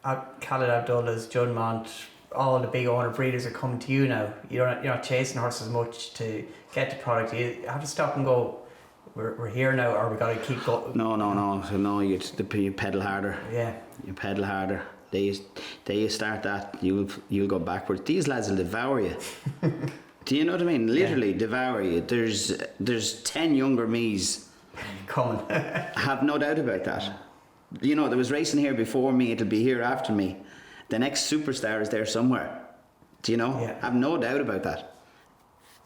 Khaled Abdullah's, Juddmonte, all the big owner breeders are coming to you now. You're not chasing horses much to get the product. You have to stop and go, we're here now, or we got to keep going. No. You pedal harder. Yeah. You pedal harder. You start that, you'll go backwards. These lads will devour you. Do you know what I mean? Literally devour you. There's 10 younger me's coming. Have no doubt about that. There was racing here before me. It'll be here after me. The next superstar is there somewhere. Do you know? Yeah. I've no doubt about that.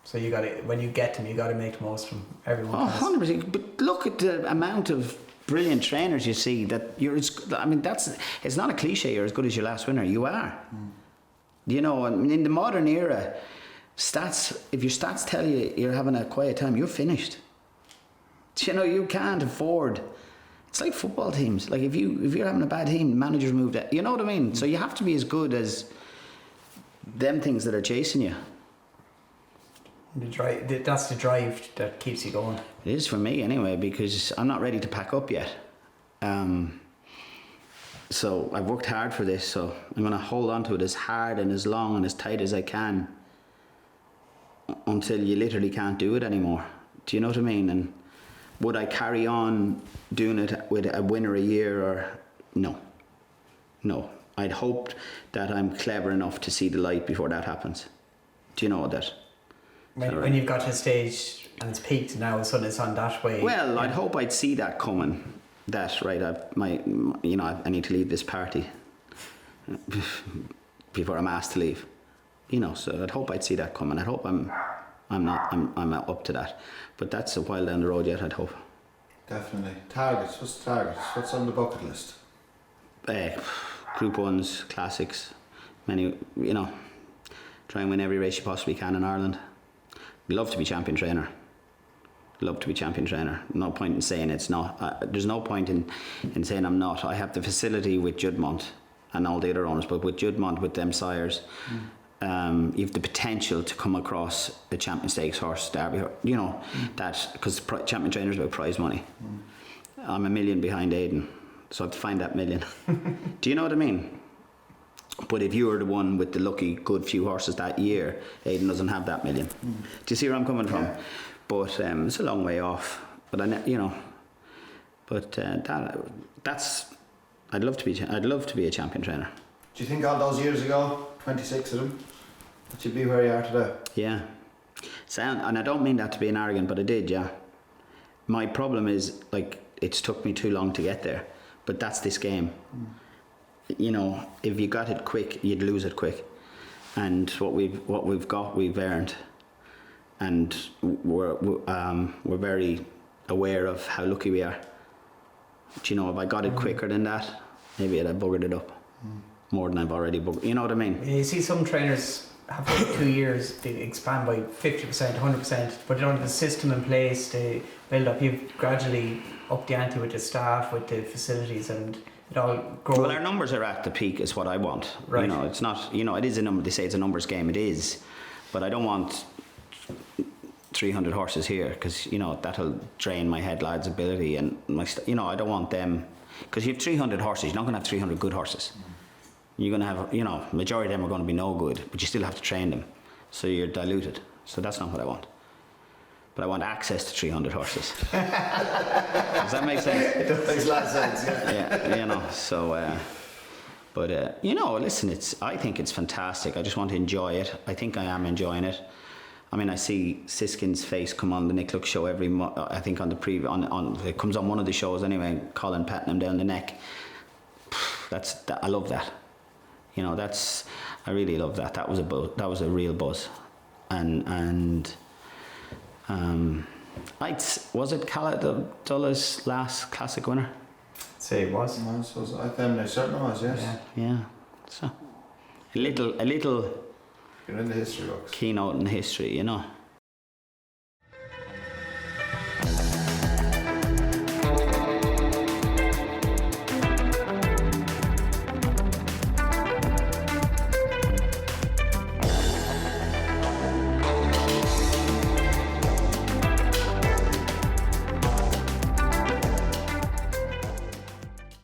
So you got to, when you get them, you got to make the most from everyone. Oh, 100%. But look at the amount of brilliant trainers you see that it's not a cliche, you're as good as your last winner. You are. And in the modern era, if your stats tell you you're having a quiet time, you're finished. You can't afford. It's like football teams. Like if you're having a bad team, the manager's moved it. You know what I mean? So you have to be as good as them things that are chasing you. That's the drive that keeps you going. It is for me anyway, because I'm not ready to pack up yet. So I've worked hard for this, so I'm going to hold on to it as hard and as long and as tight as I can until you literally can't do it anymore. Do you know what I mean? And would I carry on doing it with a winner a year or no? I'd hope that I'm clever enough to see the light before that happens. Do you know that? When you've got to a stage and it's peaked now, and suddenly it's on that way. Well, I'd hope I'd see that coming. That right, I need to leave this party before I'm asked to leave. So I'd hope I'd see that coming. I'd hope I'm up to that. But that's a while down the road yet, I'd hope. Definitely. Targets. What's the targets? What's on the bucket list? Group 1s, classics. Many, try and win every race you possibly can in Ireland. Love to be champion trainer. No point in saying it's not. There's no point in saying I'm not. I have the facility with Juddmonte and all the other owners, but with Juddmonte, with them sires, you have the potential to come across a champion stakes horse, Derby, that, because champion trainers about prize money. I'm $1 million behind Aidan, so I have to find that $1 million. Do you know what I mean? But if you were the one with the lucky good few horses that year, Aidan doesn't have that $1 million. Do you see where I'm coming from? Yeah. But it's a long way off. But that's. I'd love to be a champion trainer. Do you think all those years ago, 26 of them, that you'd be where you are today? Yeah. And I don't mean that to be an arrogant, but I did. Yeah. My problem is it's took me too long to get there, but that's this game. If you got it quick, you'd lose it quick. And what we've got, we've earned. And we're very aware of how lucky we are. But if I got it quicker than that, maybe I'd have buggered it up more than I've already buggered. You know what I mean? You see some trainers have 2 years, they expand by 50%, 100%, but they don't have a system in place to build up. You've gradually upped the ante with the staff, with the facilities, and it all grows. Well, our numbers are at the peak is what I want. Right. It's not, it is a number. They say it's a numbers game. It is. But I don't want 300 horses here because, that'll drain my head lad's ability and I don't want them. Because you have 300 horses, you're not going to have 300 good horses. You're going to have, you know, majority of them are going to be no good, but you still have to train them. So you're diluted. So that's not what I want. But I want access to 300 horses. Does that make sense? It makes a lot of sense, yeah. Yeah, you know, so... you know, listen, I think it's fantastic. I just want to enjoy it. I think I am enjoying it. I mean, I see Siskin's face come on the Nick Luck show every month. I think on the it comes on one of the shows anyway. Colin patting him down the neck. I love that. You know, I really love that. That was a buzz. That was a real buzz. Was it Calla Dulla's last classic winner? Say it was. I suppose I think certainly was, yes. Yeah. So a little You're in the history books. keynote in history, you know.